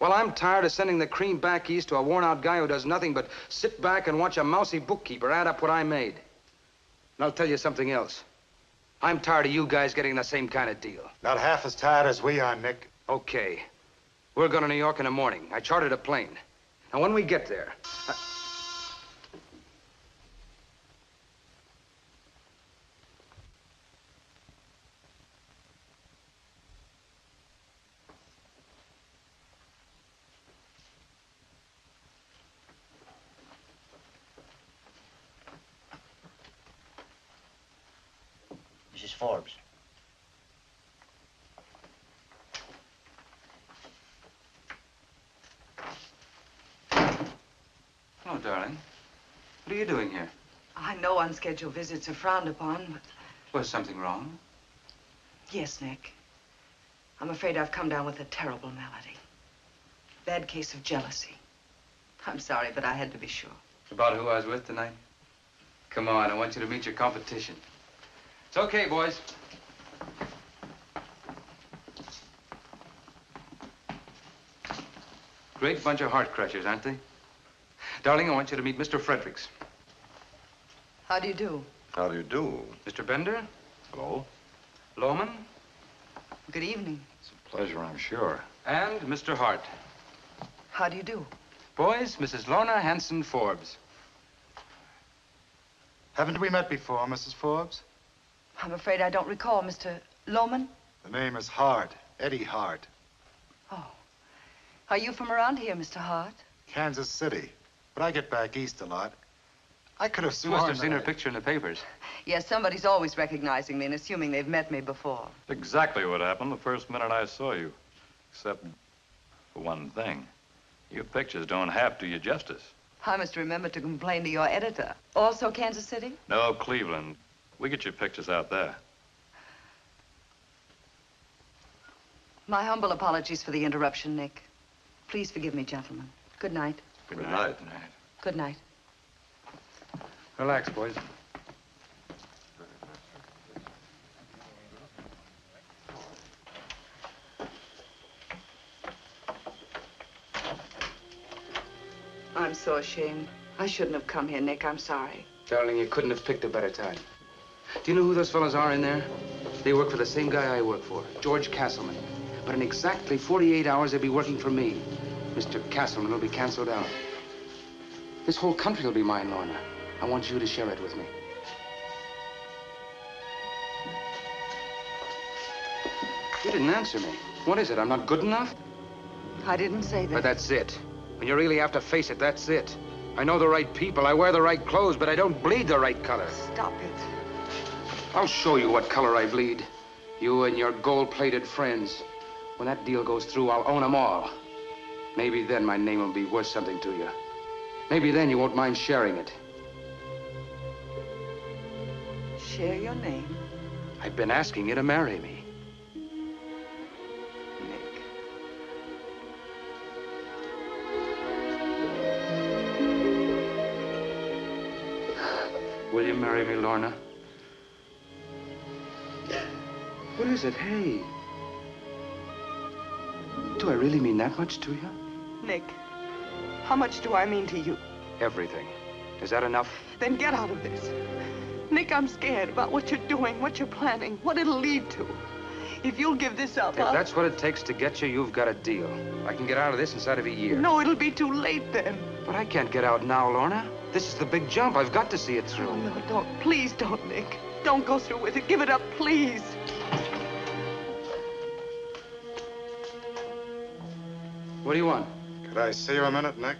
Well, I'm tired of sending the cream back east to a worn-out guy who does nothing but sit back and watch a mousy bookkeeper add up what I made. And I'll tell you something else. I'm tired of you guys getting the same kind of deal. Not half as tired as we are, Nick. Okay. We're going to New York in the morning. I chartered a plane. And when we get there... Mrs. Forbes. Hello, darling. What are you doing here? I know unscheduled visits are frowned upon, but... Was something wrong? Yes, Nick. I'm afraid I've come down with a terrible malady. Bad case of jealousy. I'm sorry, but I had to be sure. About who I was with tonight? Come on, I want you to meet your competition. It's okay, boys. Great bunch of heart crushers, aren't they? Darling, I want you to meet Mr. Fredericks. How do you do? How do you do? Mr. Bender? Hello. Lohman? Good evening. It's a pleasure, I'm sure. And Mr. Hart. How do you do? Boys, Mrs. Lorna Hanson Forbes. Haven't we met before, Mrs. Forbes? I'm afraid I don't recall, Mr. Lohman. The name is Hart, Eddie Hart. Oh. Are you from around here, Mr. Hart? Kansas City. But I get back east a lot. I could have You sworn must have seen that her picture in the papers. Yes, somebody's always recognizing me and assuming they've met me before. Exactly what happened the first minute I saw you. Except for one thing. Your pictures don't half do you justice. I must remember to complain to your editor. Also Kansas City? No, Cleveland. We get your pictures out there. My humble apologies for the interruption, Nick. Please forgive me, gentlemen. Good night. Good night. Good night. Relax, boys. a shame. I shouldn't have come here, Nick. I'm sorry. Darling, you couldn't have picked a better time. Do you know who those fellows are in there? They work for the same guy I work for, George Castleman. But in exactly 48 hours, they'll be working for me. Mr. Castleman will be canceled out. This whole country will be mine, Lorna. I want you to share it with me. You didn't answer me. What is it? I'm not good enough? I didn't say that. But that's it. When you really have to face it, that's it. I know the right people. I wear the right clothes, but I don't bleed the right color. Stop it. I'll show you what color I bleed. You and your gold-plated friends. When that deal goes through, I'll own them all. Maybe then my name will be worth something to you. Maybe then you won't mind sharing it. Share your name? I've been asking you to marry me. Will you marry me, Lorna? What is it? Hey. Do I really mean that much to you? Nick, how much do I mean to you? Everything. Is that enough? Then get out of this. Nick, I'm scared about what you're doing, what you're planning, what it'll lead to. If you'll give this up, If that's what it takes to get you, you've got a deal. I can get out of this inside of a year. No, it'll be too late then. But I can't get out now, Lorna. This is the big jump. I've got to see it through. Oh, no, don't. Please don't, Nick. Don't go through with it. Give it up, please. What do you want? Could I see you a minute, Nick?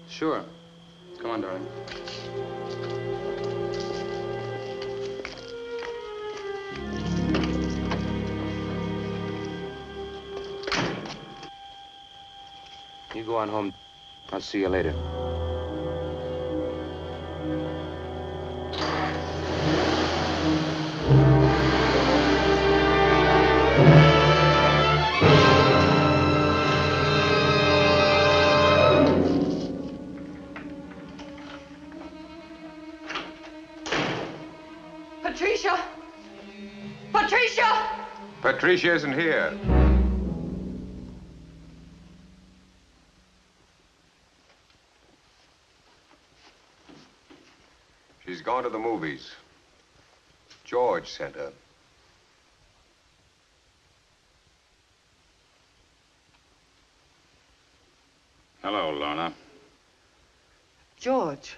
Sure. Come on, darling. You go on home. I'll see you later. Patricia! Patricia! Patricia isn't here. She's gone to the movies. George sent her. Hello, Lorna. George.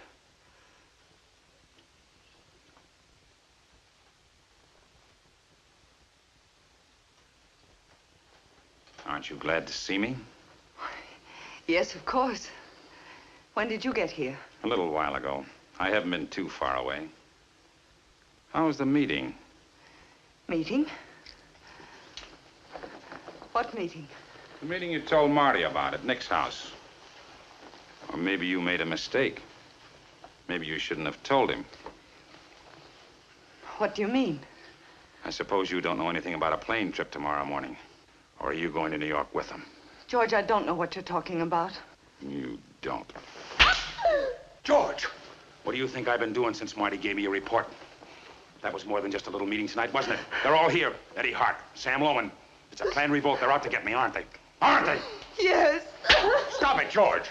Aren't you glad to see me? Yes, of course. When did you get here? A little while ago. I haven't been too far away. How was the meeting? Meeting? What meeting? The meeting you told Marty about at Nick's house. Or maybe you made a mistake. Maybe you shouldn't have told him. What do you mean? I suppose you don't know anything about a plane trip tomorrow morning. Or are you going to New York with them? George, I don't know what you're talking about. You don't. George! What do you think I've been doing since Marty gave me your report? That was more than just a little meeting tonight, wasn't it? They're all here. Eddie Hart, Sam Loman. It's a planned revolt. They're out to get me, aren't they? Aren't they? Yes. Stop it, George.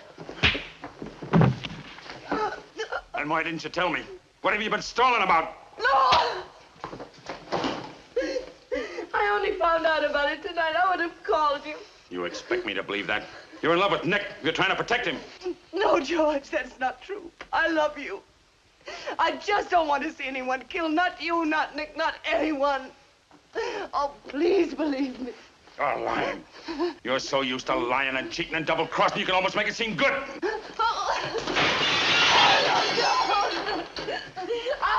And why didn't you tell me? What have you been stalling about? No! I only found out about it tonight. I would have called you. You expect me to believe that? You're in love with Nick. You're trying to protect him. No, George, that's not true. I love you. I just don't want to see anyone killed. Not you, not Nick, not anyone. Oh, please believe me. You're lying. You're so used to lying and cheating and double-crossing, you can almost make it seem good.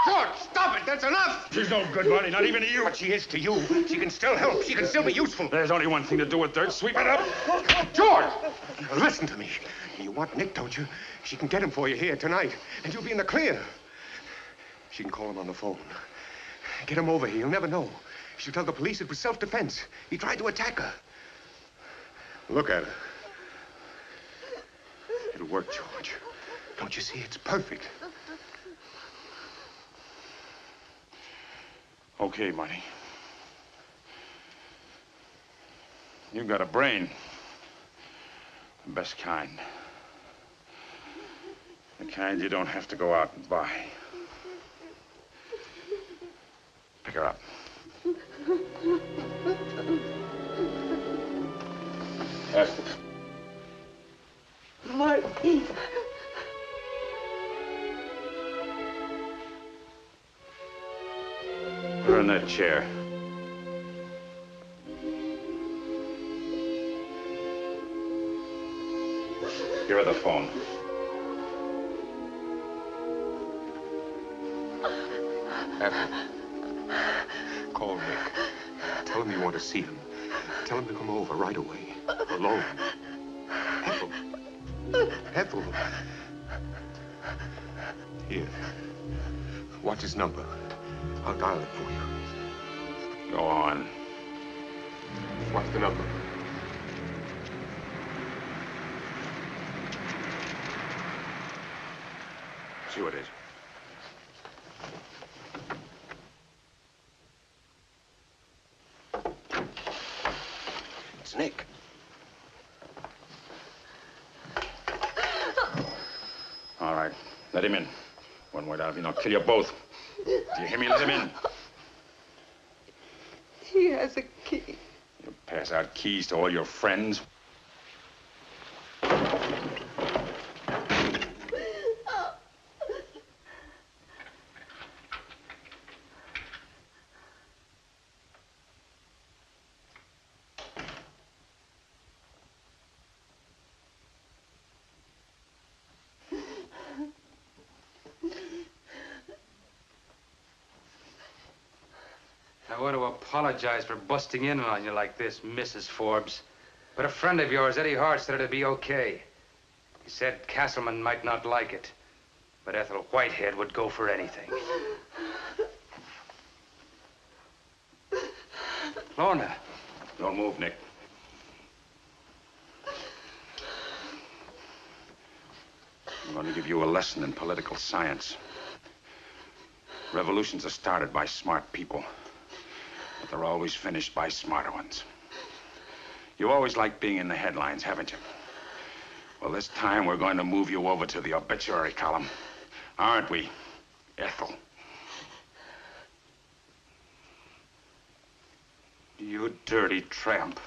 George, stop it. That's enough. She's no good, Marty, not even to you. But she is to you. She can still help. She can still be useful. There's only one thing to do with dirt. Sweep it up. George! Listen to me. You want Nick, don't you? She can get him for you here tonight, and you'll be in the clear. She can call him on the phone. Get him over here. You'll never know. She'll tell the police it was self-defense. He tried to attack her. Look at her. It'll work, George. Don't you see? It's perfect. Okay, Marty. You've got a brain. The best kind. kind you don't have to go out and buy. Pick her up. Ethel. Marty. Put her in that chair. Give her the phone. Ethel, call Nick. Tell him you want to see him. Tell him to come over right away. Alone. Ethel. Ethel. Here. Watch his number. I'll dial it for you. Go on. What's the number? See what it is. It's Nick. All right. Let him in. One word out of you, and I'll kill you both. Do you hear me? Let him in. He has a key. You pass out keys to all your friends. I want to apologize for busting in on you like this, Mrs. Forbes. But a friend of yours, Eddie Hart, said it'd be okay. He said Castleman might not like it, but Ethel Whitehead would go for anything. Lorna. Don't move, Nick. I'm going to give you a lesson in political science. Revolutions are started by smart people, but they're always finished by smarter ones. You always liked being in the headlines, haven't you? Well, this time we're going to move you over to the obituary column. Aren't we, Ethel? You dirty tramp.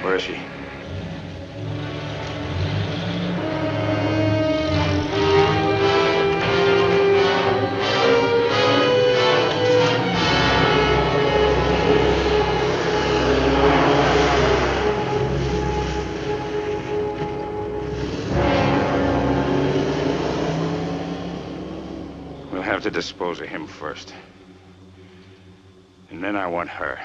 Where is she? We'll have to dispose of him first. And then I want her.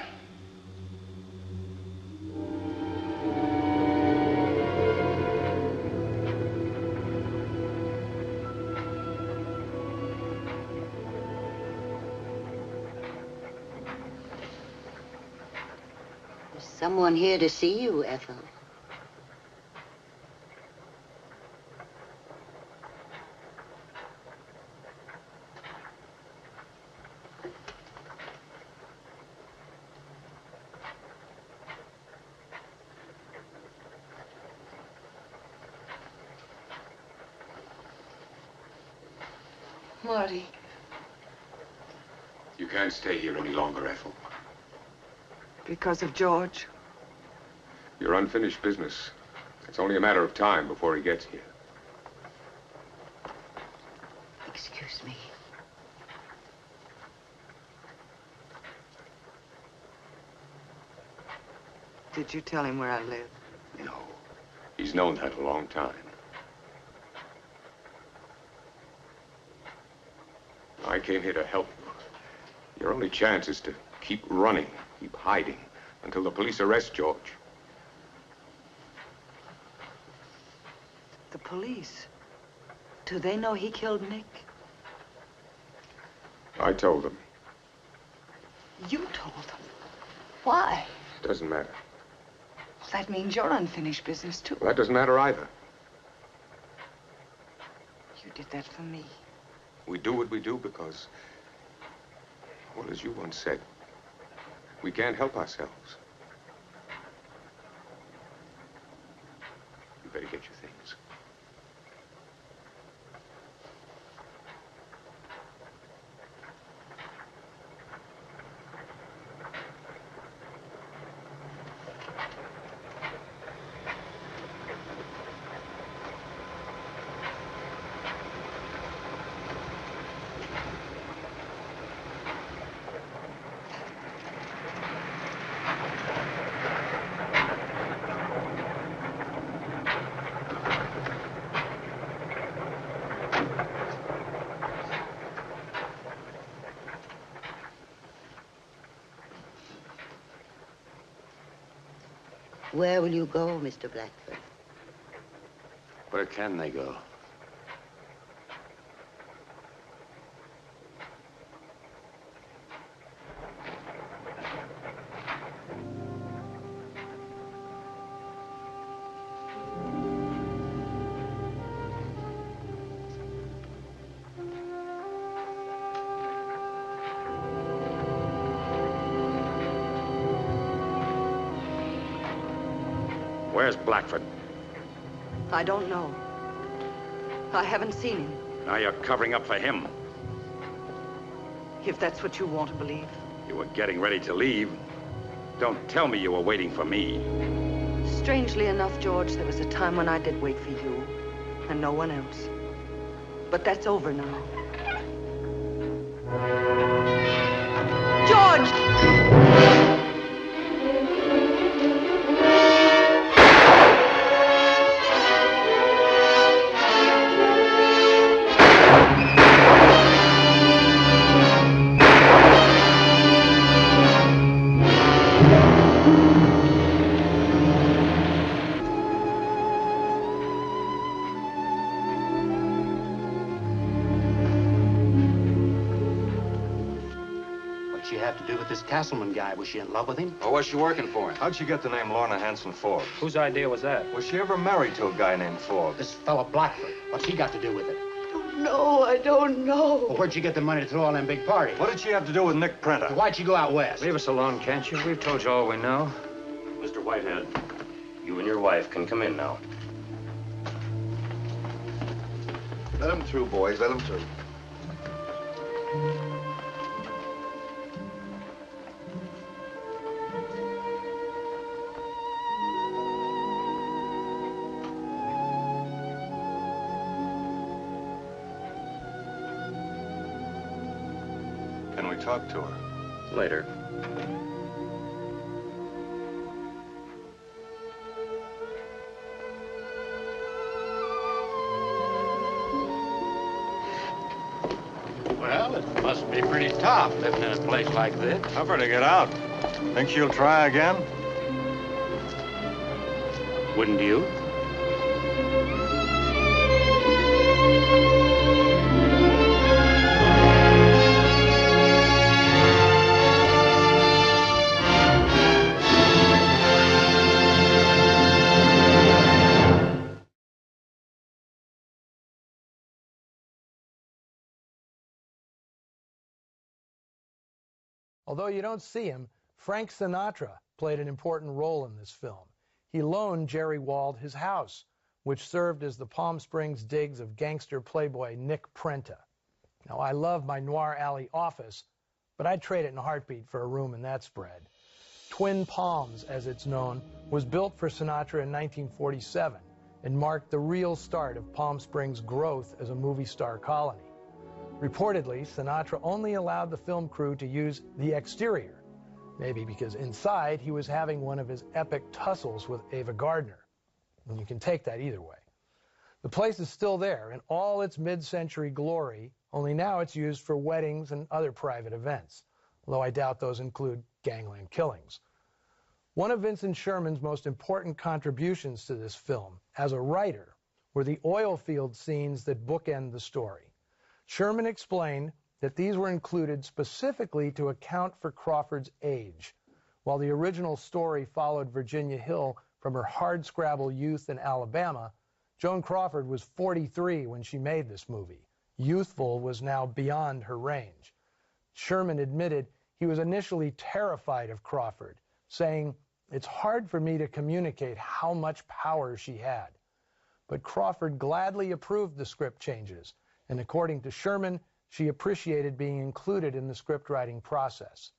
Someone here to see you, Ethel. Marty. You can't stay here any longer, Ethel. Because of George? Your unfinished business. It's only a matter of time before he gets here. Excuse me. Did you tell him where I live? No. He's known that a long time. I came here to help you. Your only chance is to keep running, keep hiding, until the police arrest George. The police? Do they know he killed Nick? I told them. You told them? Why? Doesn't matter. That means you're unfinished business, too. Well, that doesn't matter either. You did that for me. We do what we do because, well, as you once said, we can't help ourselves. You better get your things. Where will you go, Mr. Blackford? Where can they go? Where's Blackford? I don't know. I haven't seen him, Now you're covering up for him. if that's what you want to believe. You were getting ready to leave. Don't tell me you were waiting for me. Strangely enough, George, there was a time when I did wait for you, and no one else. But that's over now. George! This Castleman guy, was she in love with him? Or was she working for him? How'd she get the name Lorna Hanson Forbes? Whose idea was that? Was she ever married to a guy named Forbes? This fellow Blackford. What's he got to do with it? No, I don't know. Well, where'd you get the money to throw all them big parties? What did she have to do with Nick Prenter? Why'd she go out west? Leave us alone, can't you? We've told you all we know. Mr. Whitehead, you and your wife can come in now. Let him through, boys. Let him through. Can we talk to her? Later. Well, it must be pretty tough living in a place like this. Tough her to get out. Think she'll try again? Wouldn't you? Although you don't see him, Frank Sinatra played an important role in this film. He loaned Jerry Wald his house, which served as the Palm Springs digs of gangster playboy Nick Prenter. Now, I love my Noir Alley office, but I'd trade it in a heartbeat for a room in that spread. Twin Palms, as it's known, was built for Sinatra in 1947 and marked the real start of Palm Springs' growth as a movie star colony. Reportedly, Sinatra only allowed the film crew to use the exterior. Maybe because inside he was having one of his epic tussles with Ava Gardner. And you can take that either way. The place is still there in all its mid-century glory, only now it's used for weddings and other private events, although I doubt those include gangland killings. One of Vincent Sherman's most important contributions to this film, as a writer, were the oil field scenes that bookend the story. Sherman explained that these were included specifically to account for Crawford's age. While the original story followed Virginia Hill from her hardscrabble youth in Alabama, Joan Crawford was 43 when she made this movie. Youthful was now beyond her range. Sherman admitted he was initially terrified of Crawford, saying, "It's hard for me to communicate how much power she had." But Crawford gladly approved the script changes, and according to Sherman, she appreciated being included in the script writing process.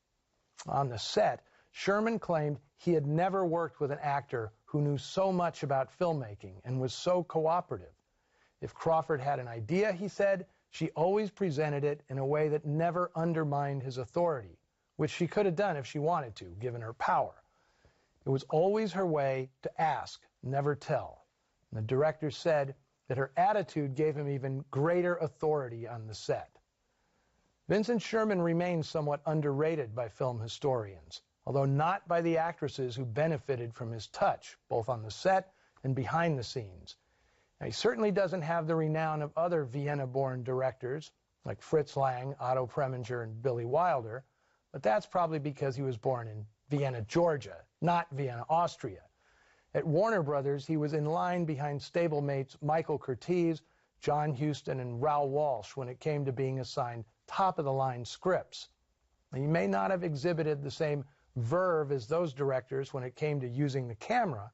On the set, Sherman claimed he had never worked with an actor who knew so much about filmmaking and was so cooperative. If Crawford had an idea, he said, she always presented it in a way that never undermined his authority, which she could have done if she wanted to, given her power. It was always her way to ask, never tell. And the director said that her attitude gave him even greater authority on the set. Vincent Sherman remains somewhat underrated by film historians, although not by the actresses who benefited from his touch, both on the set and behind the scenes. Now, he certainly doesn't have the renown of other Vienna-born directors, like Fritz Lang, Otto Preminger, and Billy Wilder, but that's probably because he was born in Vienna, Georgia, not Vienna, Austria. At Warner Brothers, he was in line behind stablemates Michael Curtiz, John Huston, and Raoul Walsh when it came to being assigned top-of-the-line scripts. Now, he may not have exhibited the same verve as those directors when it came to using the camera,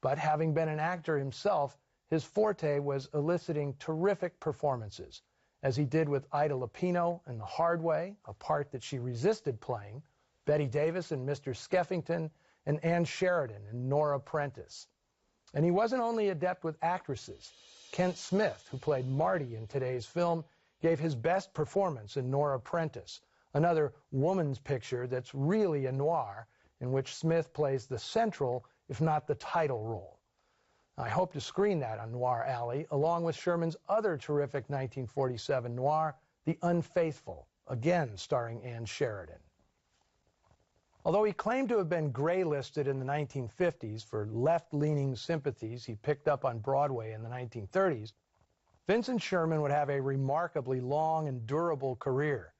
but having been an actor himself, his forte was eliciting terrific performances, as he did with Ida Lupino in The Hard Way, a part that she resisted playing, Bette Davis in Mr. Skeffington, and Ann Sheridan in Nora Prentice. And he wasn't only adept with actresses. Kent Smith, who played Marty in today's film, gave his best performance in Nora Prentice, another woman's picture that's really a noir, in which Smith plays the central, if not the title role. I hope to screen that on Noir Alley, along with Sherman's other terrific 1947 noir, The Unfaithful, again starring Ann Sheridan. Although he claimed to have been gray-listed in the 1950s for left-leaning sympathies he picked up on Broadway in the 1930s, Vincent Sherman would have a remarkably long and durable career.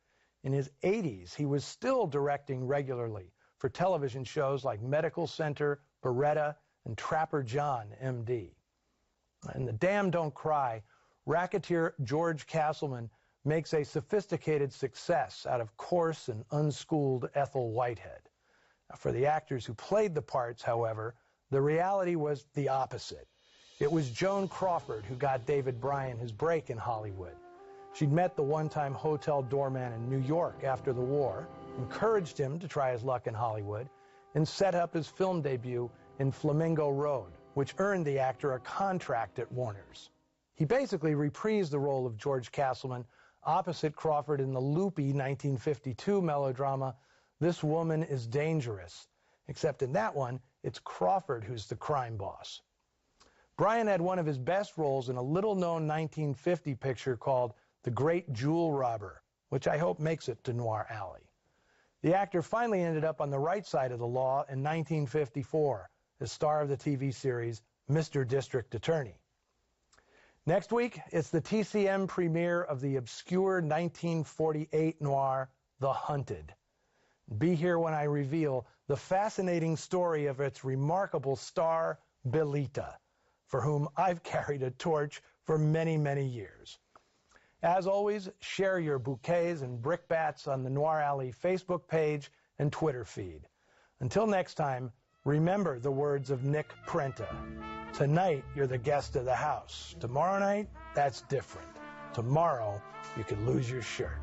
In his 80s, he was still directing regularly for television shows like Medical Center, Beretta, and Trapper John, M.D. In The Damned Don't Cry, racketeer George Castleman makes a sophisticated success out of coarse and unschooled Ethel Whitehead. Now, for the actors who played the parts, however, the reality was the opposite. It was Joan Crawford who got David Bryan his break in Hollywood. She'd met the one-time hotel doorman in New York after the war, encouraged him to try his luck in Hollywood, and set up his film debut in Flamingo Road, which earned the actor a contract at Warner's. He basically reprised the role of George Castleman opposite Crawford in the loopy 1952 melodrama This Woman is Dangerous, except in that one, it's Crawford who's the crime boss. Bryan had one of his best roles in a little-known 1950 picture called The Great Jewel Robber, which I hope makes it to Noir Alley. The actor finally ended up on the right side of the law in 1954, the star of the TV series Mr. District Attorney. Next week, it's the TCM premiere of the obscure 1948 noir, The Hunted. Be here when I reveal the fascinating story of its remarkable star, Belita, for whom I've carried a torch for many, many years. As always, share your bouquets and brickbats on the Noir Alley Facebook page and Twitter feed. Until next time, remember the words of Nick Prenta. Tonight, you're the guest of the house. Tomorrow night, that's different. Tomorrow, you could lose your shirt.